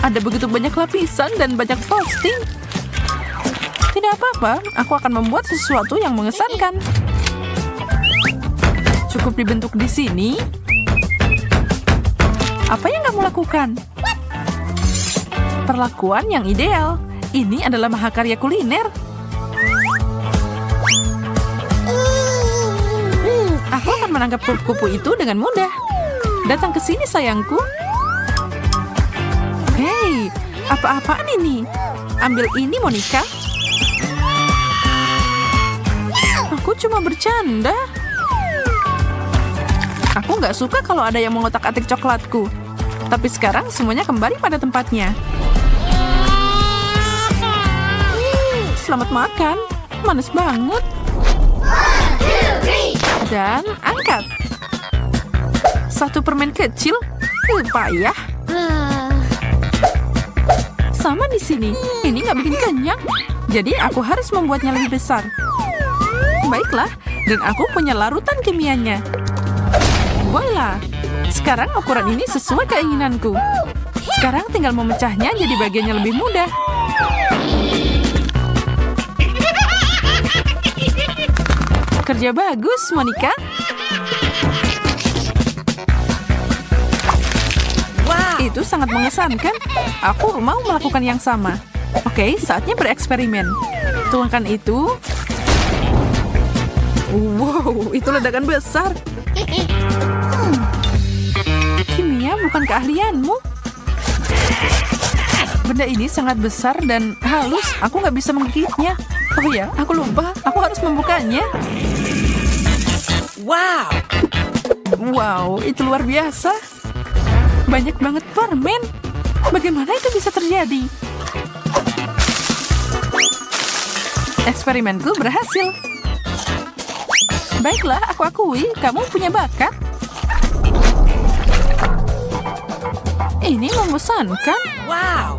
Ada begitu banyak lapisan dan banyak frosting. Tidak apa-apa, aku akan membuat sesuatu yang mengesankan. Cukup dibentuk di sini. Apa yang kamu lakukan? Perlakuan yang ideal. Ini adalah mahakarya kuliner. Aku akan menangkap kupu-kupu itu dengan mudah. Datang ke sini, sayangku. Hei, apa-apaan ini? Ambil ini, Monica. Aku cuma bercanda. Aku nggak suka kalau ada yang mengotak-atik coklatku. Tapi sekarang semuanya kembali pada tempatnya. Selamat makan. Manis banget. Dan angkat. 1 permen kecil. Payah. Sama di sini. Ini nggak bikin kenyang. Jadi aku harus membuatnya lebih besar. Baiklah. Dan aku punya larutan kimianya. Voila. Sekarang ukuran ini sesuai keinginanku. Sekarang tinggal memecahnya jadi bagiannya lebih mudah. Kerja bagus, Monica. Wow. Itu sangat mengesankan. Aku mau melakukan yang sama. Oke, saatnya bereksperimen. Tuangkan itu. Wow, itu ledakan besar. Kimia bukan keahlianmu. Benda ini sangat besar dan halus. Aku nggak bisa menggigitnya. Oh ya, aku lupa. Aku harus membukanya. Wow. Wow, itu luar biasa. Banyak banget permen. Bagaimana itu bisa terjadi? Eksperimenku berhasil. Baiklah, aku akui kamu punya bakat. Ini membosankan. Wow.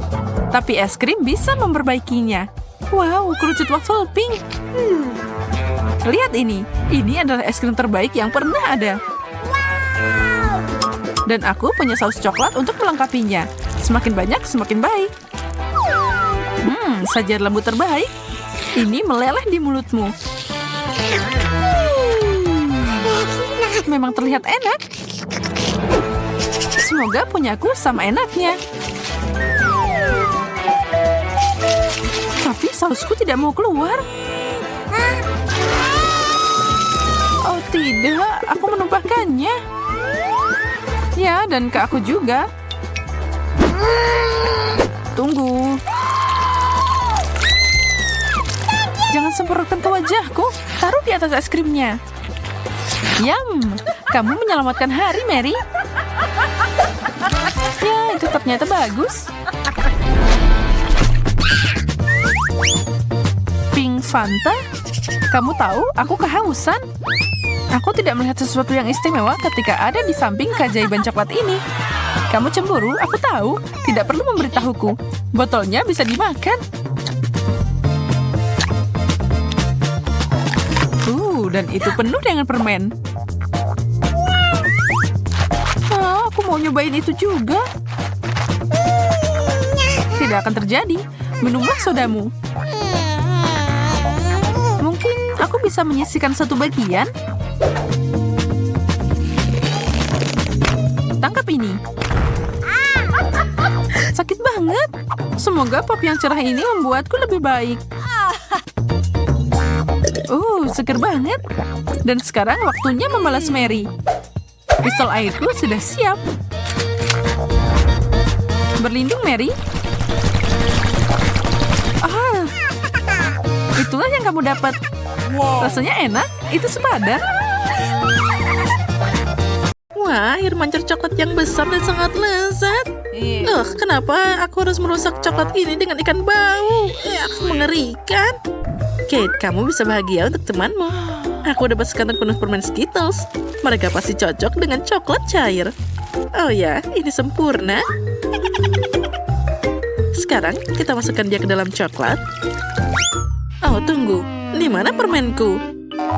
Tapi es krim bisa memperbaikinya. Wow, kerucut waffle pink. Lihat ini. Ini adalah es krim terbaik yang pernah ada. Dan aku punya saus coklat untuk melengkapinya. Semakin banyak, semakin baik. Sajian lembut terbaik. Ini meleleh di mulutmu. Memang terlihat enak. Semoga punyaku sama enaknya. Tapi sausku tidak mau keluar. Oh tidak, aku menumpahkannya. Ya, dan ke aku juga. Tunggu. Jangan semprotkan ke wajahku. Taruh di atas es krimnya. Yum, kamu menyelamatkan hari, Mary. Ya, itu ternyata bagus. Pink Fanta? Kamu tahu, aku kehausan. Aku tidak melihat sesuatu yang istimewa ketika ada di samping keajaiban coklat ini. Kamu cemburu, aku tahu. Tidak perlu memberitahuku. Botolnya bisa dimakan. Dan itu penuh dengan permen. Oh, aku mau nyobain itu juga. Tidak akan terjadi. Minumlah sodamu. Mungkin aku bisa menyisihkan satu bagian. Tangkap ini. Sakit banget. Semoga pop yang cerah ini membuatku lebih baik. Seger banget. Dan sekarang waktunya membalas Mary. Pistol airku sudah siap. Berlindung, Mary. Itulah yang kamu dapat. Rasanya enak. Itu sepadan. Wah, air mancur coklat yang besar dan sangat lezat. Kenapa aku harus merusak coklat ini dengan ikan bau? Mengerikan. Kate, kamu bisa bahagia untuk temanmu. Aku dapat sekantong penuh permen Skittles. Mereka pasti cocok dengan coklat cair. Oh ya, ini sempurna. Sekarang kita masukkan dia ke dalam coklat. Oh, tunggu. Di mana permenku?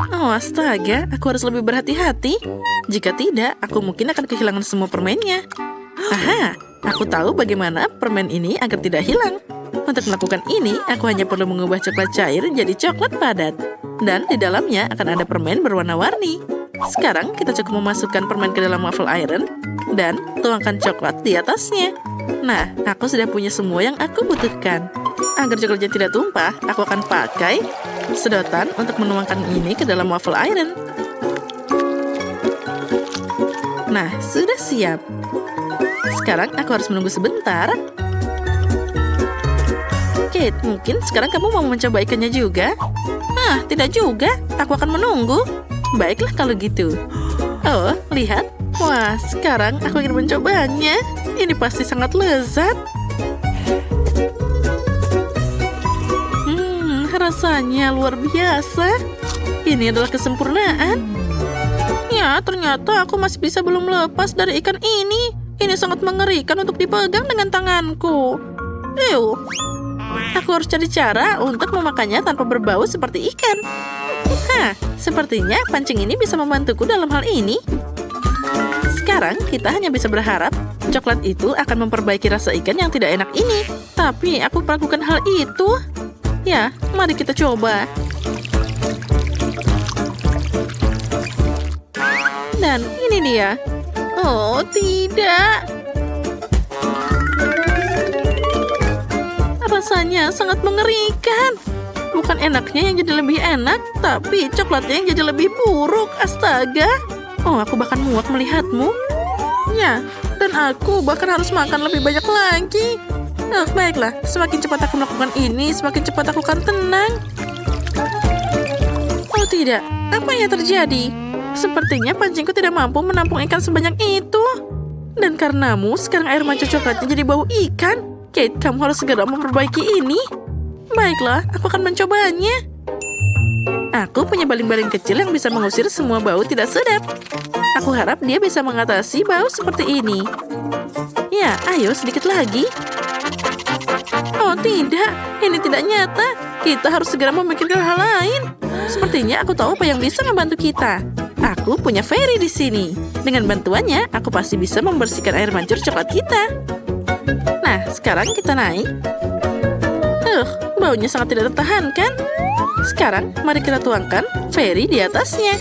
Oh, astaga. Aku harus lebih berhati-hati. Jika tidak, aku mungkin akan kehilangan semua permennya. Aha, aku tahu bagaimana permen ini agar tidak hilang. Untuk melakukan ini, aku hanya perlu mengubah coklat cair jadi coklat padat. Dan di dalamnya akan ada permen berwarna-warni. Sekarang kita cukup memasukkan permen ke dalam waffle iron dan tuangkan coklat di atasnya. Nah, aku sudah punya semua yang aku butuhkan. Agar coklatnya tidak tumpah, aku akan pakai sedotan untuk menuangkan ini ke dalam waffle iron. Nah, sudah siap. Sekarang aku harus menunggu sebentar. Kate, mungkin sekarang kamu mau mencoba ikannya juga? Tidak juga. Aku akan menunggu. Baiklah kalau gitu. Oh, lihat. Wah, sekarang aku ingin mencobanya. Ini pasti sangat lezat. Rasanya luar biasa. Ini adalah kesempurnaan. Ya, ternyata aku masih bisa belum lepas dari ikan ini. Ini sangat mengerikan untuk dipegang dengan tanganku. Aku harus cari cara untuk memakannya tanpa berbau seperti ikan. Sepertinya pancing ini bisa membantuku dalam hal ini. Sekarang kita hanya bisa berharap coklat itu akan memperbaiki rasa ikan yang tidak enak ini. Tapi aku melakukan hal itu. Ya, mari kita coba. Dan ini dia. Oh, tidak. Rasanya sangat mengerikan. Bukan enaknya yang jadi lebih enak, tapi coklatnya yang jadi lebih buruk. Astaga. Oh, aku bahkan muak melihatmu. Ya, dan aku bahkan harus makan lebih banyak lagi. Baiklah, semakin cepat aku melakukan ini, semakin cepat aku akan tenang. Oh tidak, apa yang terjadi? Sepertinya pancingku tidak mampu menampung ikan sebanyak itu. Dan karenamu, sekarang air mancur coklatnya jadi bau ikan. Kate, kamu harus segera memperbaiki ini. Baiklah, aku akan mencobanya. Aku punya baling-baling kecil yang bisa mengusir semua bau tidak sedap. Aku harap dia bisa mengatasi bau seperti ini. Ya, ayo sedikit lagi. Oh tidak, ini tidak nyata. Kita harus segera memikirkan hal lain. Sepertinya aku tahu apa yang bisa membantu kita. Aku punya Fairy di sini. Dengan bantuannya, aku pasti bisa membersihkan air mancur coklat kita. Nah, sekarang kita naik. Baunya sangat tidak tertahankan. Sekarang, mari kita tuangkan Fairy di atasnya.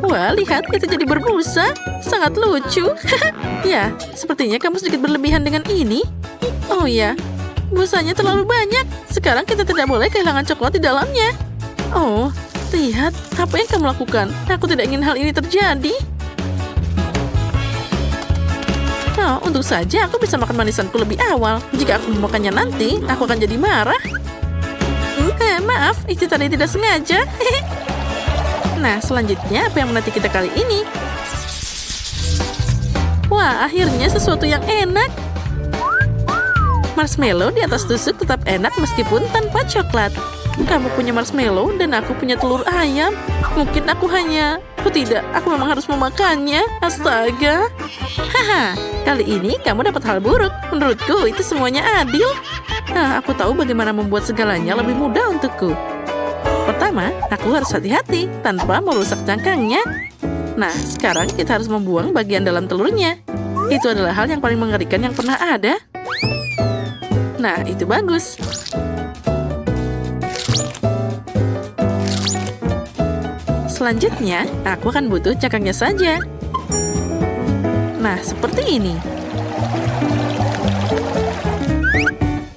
Wah, lihat, itu jadi berbusa. Sangat lucu. Ya, sepertinya kamu sedikit berlebihan dengan ini. Oh ya, busanya terlalu banyak. Sekarang kita tidak boleh kehilangan coklat di dalamnya. Oh, Lihat, apa yang kamu lakukan? Aku tidak ingin hal ini terjadi. Oh, untung saja aku bisa makan manisanku lebih awal. Jika aku memakannya nanti, aku akan jadi marah. Maaf, itu tadi tidak sengaja. Nah, selanjutnya apa yang menanti kita kali ini? Wah, akhirnya sesuatu yang enak. Marshmallow di atas tusuk tetap enak meskipun tanpa coklat. Kamu punya marshmallow dan aku punya telur ayam. Mungkin aku hanya... Oh tidak, aku memang harus memakannya. Astaga. Haha, kali ini kamu dapat hal buruk. Menurutku itu semuanya adil. Nah, aku tahu bagaimana membuat segalanya lebih mudah untukku. Pertama, aku harus hati-hati tanpa merusak cangkangnya. Nah, sekarang kita harus membuang bagian dalam telurnya. Itu adalah hal yang paling mengerikan yang pernah ada. Nah, itu bagus. Selanjutnya, aku akan butuh cangkangnya saja. Nah, seperti ini.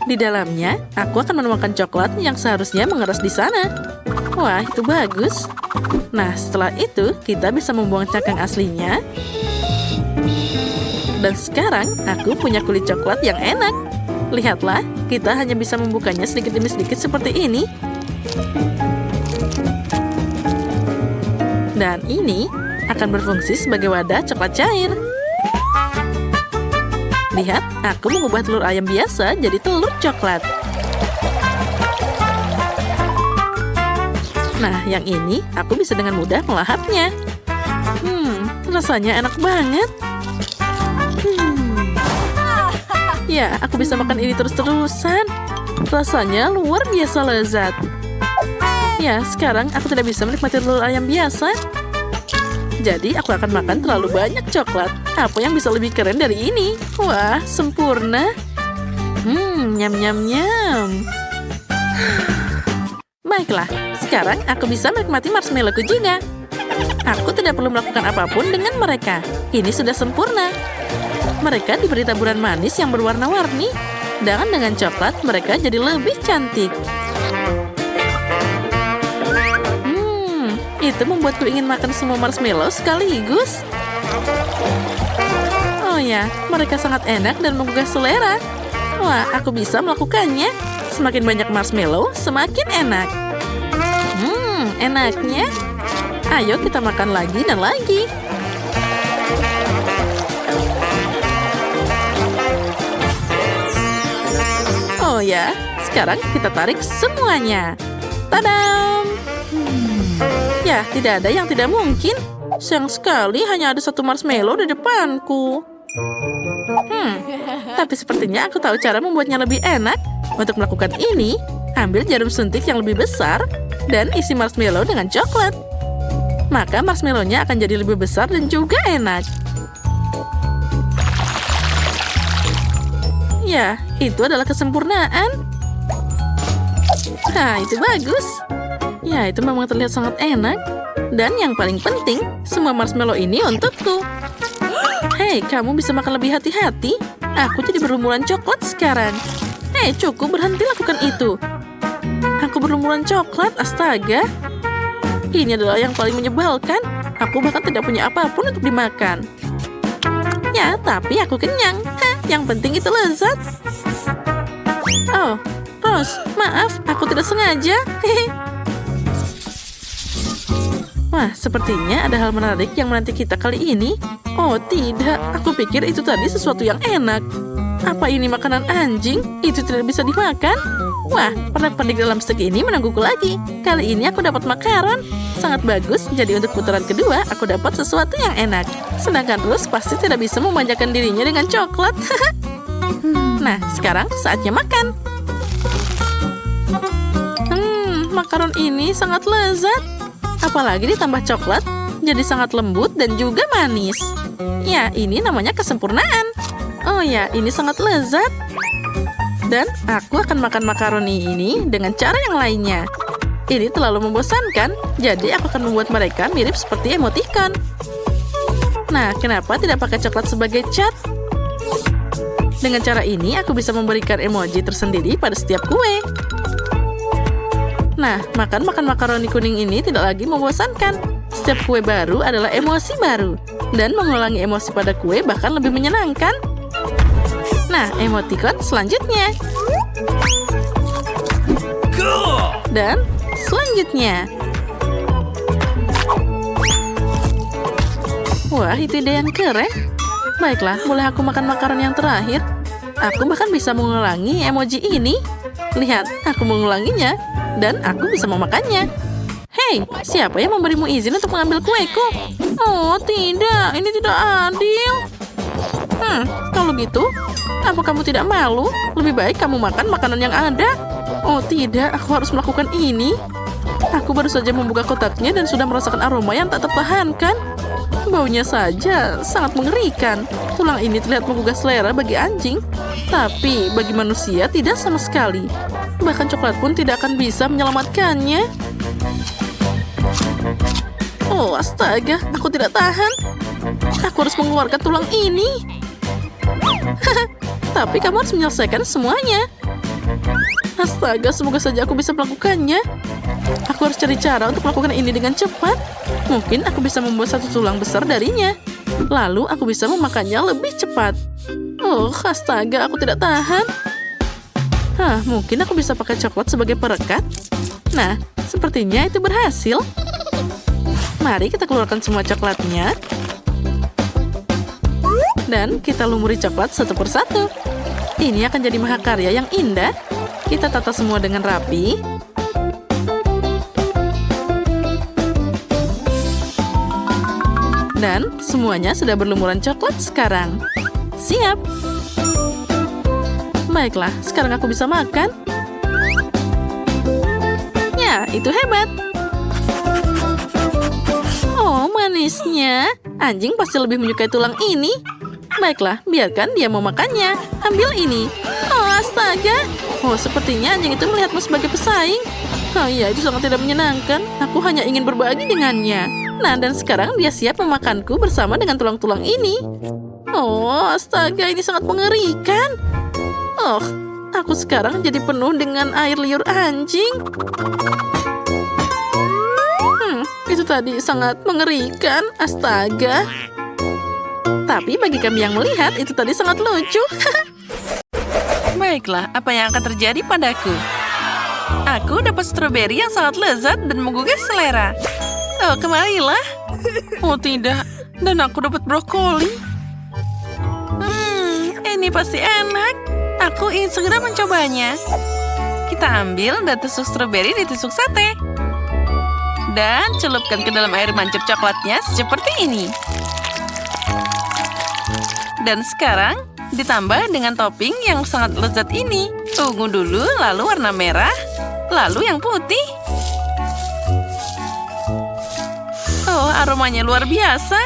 Di dalamnya, aku akan menemukan coklat yang seharusnya mengeras di sana. Wah, itu bagus. Nah, setelah itu, kita bisa membuang cangkang aslinya. Dan sekarang, aku punya kulit coklat yang enak. Lihatlah, kita hanya bisa membukanya sedikit demi sedikit seperti ini. Dan ini akan berfungsi sebagai wadah coklat cair. Lihat, aku mengubah telur ayam biasa jadi telur coklat. Nah, yang ini aku bisa dengan mudah melahapnya. Rasanya enak banget. Ya, aku bisa makan ini terus-terusan. Rasanya luar biasa lezat. Ya, sekarang aku tidak bisa menikmati telur ayam biasa. Jadi, aku akan makan terlalu banyak coklat. Apa yang bisa lebih keren dari ini? Wah, sempurna. Nyam-nyam-nyam. Baiklah, sekarang aku bisa menikmati marshmallowku juga. Aku tidak perlu melakukan apapun dengan mereka. Ini sudah sempurna. Mereka diberi taburan manis yang berwarna-warni. Dan dengan coklat, mereka jadi lebih cantik. Itu membuatku ingin makan semua marshmallow sekaligus. Oh ya, mereka sangat enak dan menggugah selera. Wah, aku bisa melakukannya. Semakin banyak marshmallow, semakin enak. Enaknya. Ayo kita makan lagi dan lagi. Oh ya, sekarang kita tarik semuanya. Tadam! Ya, tidak ada yang tidak mungkin. Sayang sekali hanya ada satu marshmallow di depanku. Tapi sepertinya aku tahu cara membuatnya lebih enak. Untuk melakukan ini, ambil jarum suntik yang lebih besar dan isi marshmallow dengan coklat. Maka marshmallow-nya akan jadi lebih besar dan juga enak. Ya, itu adalah kesempurnaan. Nah, itu bagus. Ya, itu memang terlihat sangat enak. Dan yang paling penting, semua marshmallow ini untukku. Hei, kamu bisa makan lebih hati-hati. Aku jadi berlumuran coklat sekarang. Hei, cukup berhenti lakukan itu. Aku berlumuran coklat, astaga. Ini adalah yang paling menyebalkan. Aku bahkan tidak punya apapun untuk dimakan. Ya, tapi aku kenyang. Yang penting itu lezat. Oh, Rose, maaf, aku tidak sengaja. Wah, sepertinya ada hal menarik yang menanti kita kali ini. Oh, tidak. Aku pikir itu tadi sesuatu yang enak. Apa ini makanan anjing? Itu tidak bisa dimakan. Wah, pernak-pernik dalam stek ini menungguku lagi. Kali ini aku dapat makaron. Sangat bagus, jadi untuk putaran kedua, aku dapat sesuatu yang enak. Sedangkan Rose pasti tidak bisa memanjakan dirinya dengan coklat. Nah, sekarang saatnya makan. Makaron ini sangat lezat. Apalagi ditambah coklat, jadi sangat lembut dan juga manis. Ya, ini namanya kesempurnaan. Oh ya, ini sangat lezat. Dan aku akan makan makaroni ini dengan cara yang lainnya. Ini terlalu membosankan, jadi aku akan membuat mereka mirip seperti emoticon. Nah, kenapa tidak pakai coklat sebagai cat? Dengan cara ini, aku bisa memberikan emoji tersendiri pada setiap kue. Nah, makan makaroni kuning ini tidak lagi membosankan. Setiap kue baru adalah emosi baru. Dan mengulangi emosi pada kue bahkan lebih menyenangkan. Nah, emoticon selanjutnya. Cool! Dan selanjutnya. Wah, itu ide yang keren. Baiklah, boleh aku makan makanan yang terakhir? Aku bahkan bisa mengulangi emoji ini. Lihat, aku mengulanginya. Dan aku bisa memakannya. Hei, siapa yang memberimu izin untuk mengambil kueku? Oh, tidak. Ini tidak adil. Kalau gitu, apa kamu tidak malu? Lebih baik kamu makan makanan yang ada. Oh, tidak. Aku harus melakukan ini. Aku baru saja membuka kotaknya dan sudah merasakan aroma yang tak tertahankan. Baunya saja sangat mengerikan. Tulang ini terlihat menggugah selera bagi anjing. Tapi bagi manusia tidak sama sekali. Bahkan coklat pun tidak akan bisa menyelamatkannya. Oh, astaga. Aku tidak tahan. Aku harus mengeluarkan tulang ini. Tapi kamu harus menyelesaikan semuanya. Astaga, semoga saja aku bisa melakukannya. Aku harus cari cara untuk melakukan ini dengan cepat. Mungkin aku bisa membuat satu tulang besar darinya. Lalu aku bisa memakannya lebih cepat. Oh, astaga, aku tidak tahan. Mungkin aku bisa pakai coklat sebagai perekat. Nah, sepertinya itu berhasil. Mari kita keluarkan semua coklatnya. Dan kita lumuri coklat satu persatu. Ini akan jadi mahakarya yang indah. Kita tata semua dengan rapi. Dan semuanya sudah berlumuran coklat sekarang. Siap. Baiklah, sekarang aku bisa makan. Ya, itu hebat. Oh, manisnya. Anjing pasti lebih menyukai tulang ini. Baiklah, biarkan dia memakannya. Ambil ini. Oh, astaga. Oh, sepertinya anjing itu melihatmu sebagai pesaing. Oh iya, itu sangat tidak menyenangkan. Aku hanya ingin berbagi dengannya. Nah, dan sekarang dia siap memakanku bersama dengan tulang-tulang ini. Oh, astaga, ini sangat mengerikan. Oh, aku sekarang jadi penuh dengan air liur anjing. Itu tadi sangat mengerikan. Astaga. Tapi bagi kami yang melihat, itu tadi sangat lucu. Baiklah, apa yang akan terjadi padaku? Aku dapat stroberi yang sangat lezat dan menggugah selera. Oh, kemarilah. Oh, tidak. Dan aku dapat brokoli. Ini pasti enak. Aku ingin segera mencobanya. Kita ambil dan tusuk stroberi di tusuk sate. Dan celupkan ke dalam air mancur coklatnya seperti ini. Dan sekarang ditambah dengan topping yang sangat lezat ini. Ungu dulu, lalu warna merah, lalu yang putih. Oh, aromanya luar biasa.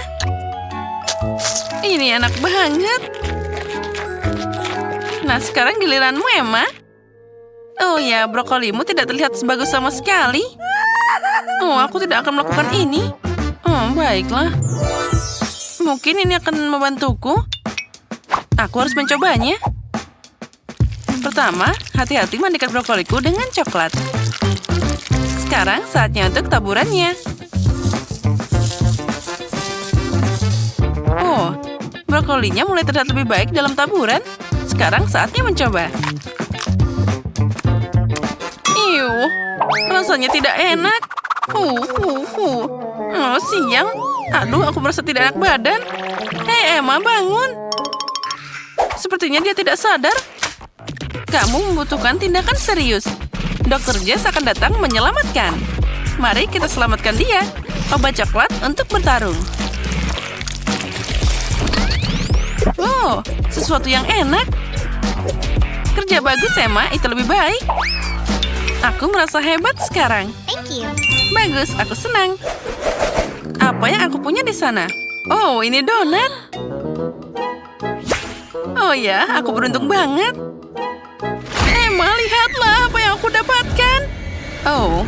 Ini enak banget. Nah, sekarang giliranmu, Emma. Oh ya, brokolimu tidak terlihat sebagus sama sekali. Oh, aku tidak akan melakukan ini. Oh, baiklah. Mungkin ini akan membantuku. Aku harus mencobanya. Pertama, hati-hati mandikan brokoliku dengan coklat. Sekarang saatnya untuk taburannya. Oh, brokolinya mulai terlihat lebih baik dalam taburan. Sekarang saatnya mencoba. Rasanya tidak enak. Oh, siang. Aduh, aku merasa tidak enak badan. Hei, Emma, bangun. Sepertinya dia tidak sadar. Kamu membutuhkan tindakan serius. Dokter Jess akan datang menyelamatkan. Mari kita selamatkan dia. Obat coklat untuk bertarung. Oh, sesuatu yang enak. Kerja bagus, Emma. Itu lebih baik. Aku merasa hebat sekarang. Thank you. Bagus, aku senang. Apa yang aku punya di sana? Oh, ini donat. Oh ya, aku beruntung banget. Emma, lihatlah apa yang aku dapatkan. Oh,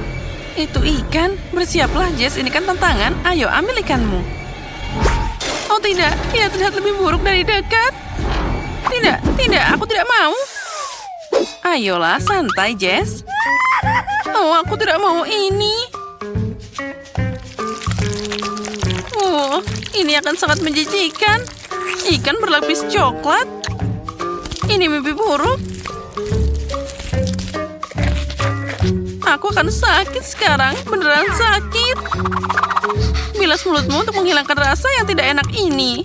itu ikan. Bersiaplah, Jess. Ini kan tantangan. Ayo, ambil ikanmu. Oh tidak, ia terlihat lebih buruk dari dekat. Tidak, aku tidak mau. Ayolah, santai, Jess. Oh, aku tidak mau ini. Oh, ini akan sangat menjijikan. Ikan berlapis coklat. Ini mimpi buruk. Aku akan sakit sekarang, beneran sakit. Bilas mulutmu untuk menghilangkan rasa yang tidak enak ini.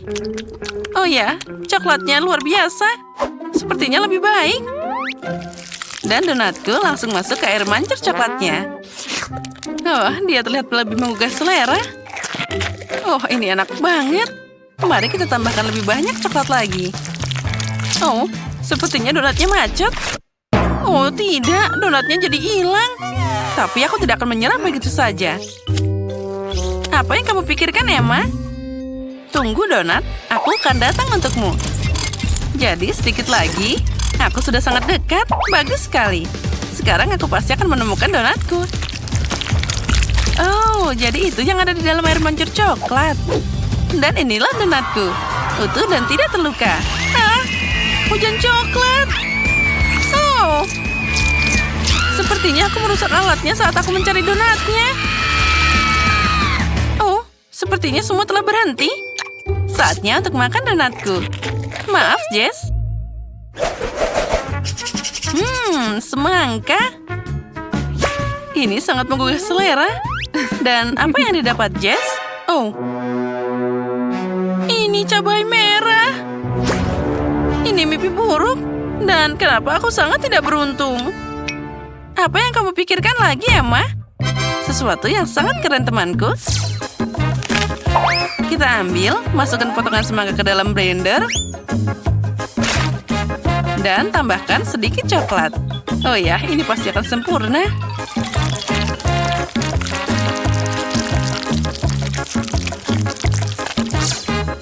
Oh ya, coklatnya luar biasa. Sepertinya lebih baik. Dan donatku langsung masuk ke air mancur coklatnya. Oh, dia terlihat lebih menggugah selera. Oh, ini enak banget. Mari kita tambahkan lebih banyak coklat lagi. Oh, sepertinya donatnya macet. Oh, tidak. Donatnya jadi hilang. Tapi aku tidak akan menyerah begitu saja. Apa yang kamu pikirkan, Emma? Tunggu, donat. Aku akan datang untukmu. Jadi, sedikit lagi. Aku sudah sangat dekat. Bagus sekali. Sekarang aku pasti akan menemukan donatku. Oh, jadi itu yang ada di dalam air mancur coklat. Dan inilah donatku. Utuh dan tidak terluka. Ah, hujan coklat. Oh, sepertinya aku merusak alatnya saat aku mencari donatnya. Oh, sepertinya semua telah berhenti. Saatnya untuk makan donatku. Maaf, Jess. Semangka. Ini sangat menggugah selera. Dan apa yang didapat, Jess? Oh, ini cabai merah. Ini mimpi buruk. Dan kenapa aku sangat tidak beruntung? Apa yang kamu pikirkan lagi, Emma? Sesuatu yang sangat keren, temanku. Kita ambil, masukkan potongan semangka ke dalam blender. Dan tambahkan sedikit coklat. Oh ya, ini pasti akan sempurna.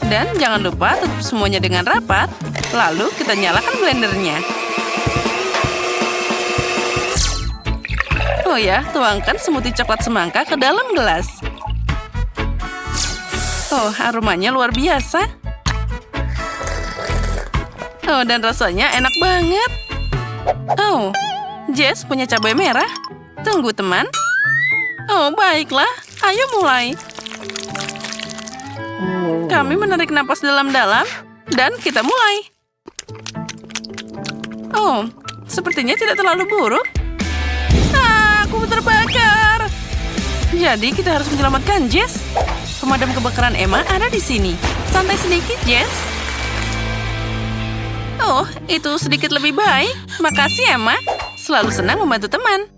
Dan jangan lupa tutup semuanya dengan rapat. Lalu kita nyalakan blendernya. Oh ya, tuangkan smoothie coklat semangka ke dalam gelas. Oh, aromanya luar biasa. Oh, dan rasanya enak banget. Oh, Jess punya cabai merah. Tunggu, teman. Oh, baiklah. Ayo mulai. Kami menarik napas dalam-dalam. Dan kita mulai. Oh, sepertinya tidak terlalu buruk. Aku terbakar. Jadi kita harus menyelamatkan Jess. Pemadam kebakaran Emma ada di sini. Santai sedikit, Jess. Oh, itu sedikit lebih baik. Makasih, Emma. Selalu senang membantu teman.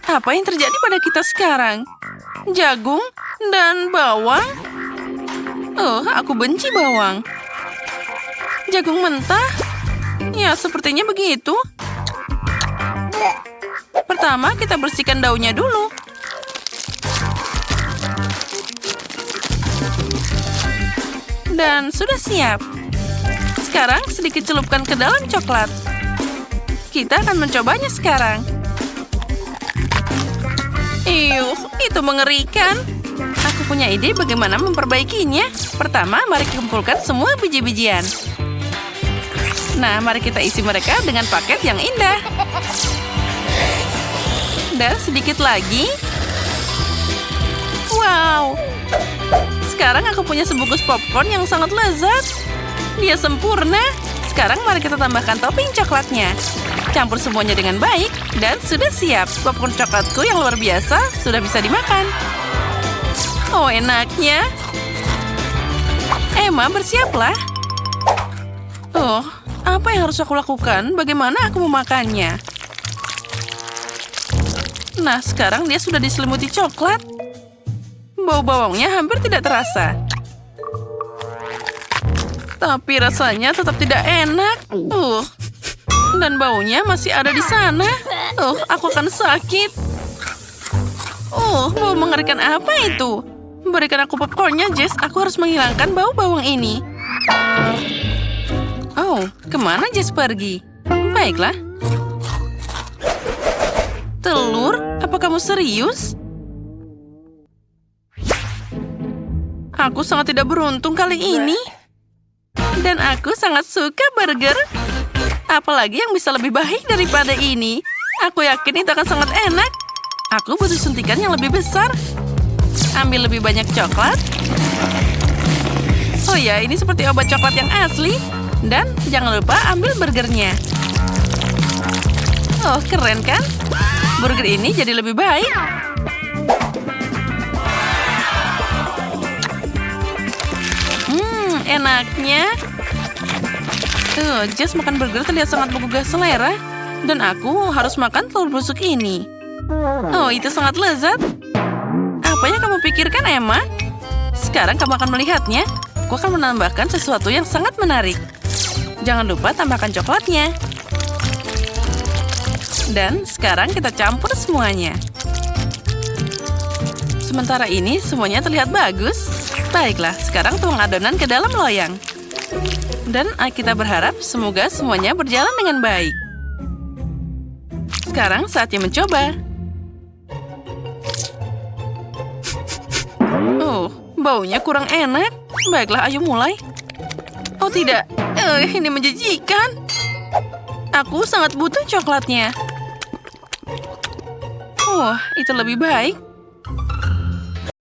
Apa yang terjadi pada kita sekarang? Jagung dan bawang? Oh, aku benci bawang. Jagung mentah? Ya, sepertinya begitu. Pertama, kita bersihkan daunnya dulu. Dan sudah siap. Sekarang sedikit celupkan ke dalam coklat. Kita akan mencobanya sekarang. Itu mengerikan. Aku punya ide bagaimana memperbaikinya. Pertama, mari kumpulkan semua biji-bijian. Nah, mari kita isi mereka dengan paket yang indah. Dan sedikit lagi. Wow. Sekarang aku punya sebungkus popcorn yang sangat lezat. Dia sempurna. Sekarang mari kita tambahkan topping coklatnya. Campur semuanya dengan baik. Dan sudah siap. Popcorn coklatku yang luar biasa sudah bisa dimakan. Oh, enaknya. Emma, bersiaplah. Oh, apa yang harus aku lakukan? Bagaimana aku memakannya? Nah, sekarang dia sudah diselimuti coklat. Bau bawangnya hampir tidak terasa. Tapi rasanya tetap tidak enak. Dan baunya masih ada di sana. Aku akan sakit. Bau mengerikan apa itu? Berikan aku popcornnya, Jess. Aku harus menghilangkan bau bawang ini. Oh, kemana Jess pergi? Baiklah. Telur? Apa kamu serius? Aku sangat tidak beruntung kali ini. Dan aku sangat suka burger. Apalagi yang bisa lebih baik daripada ini? Aku yakin itu akan sangat enak. Aku butuh suntikan yang lebih besar. Ambil lebih banyak coklat. Oh ya, ini seperti obat coklat yang asli. Dan jangan lupa ambil burgernya. Oh, keren kan? Burger ini jadi lebih baik. Enaknya. Jess makan burger terlihat sangat menggugah selera. Dan aku harus makan telur busuk ini. Oh, itu sangat lezat. Apa yang kamu pikirkan, Emma? Sekarang kamu akan melihatnya. Aku akan menambahkan sesuatu yang sangat menarik. Jangan lupa tambahkan coklatnya. Dan sekarang kita campur semuanya. Sementara ini semuanya terlihat bagus. Baiklah, sekarang tuang adonan ke dalam loyang. Dan kita berharap semoga semuanya berjalan dengan baik. Sekarang saatnya mencoba. Oh, baunya kurang enak. Baiklah, ayo mulai. Oh tidak, ini menjijikan. Aku sangat butuh coklatnya. Wah, itu lebih baik.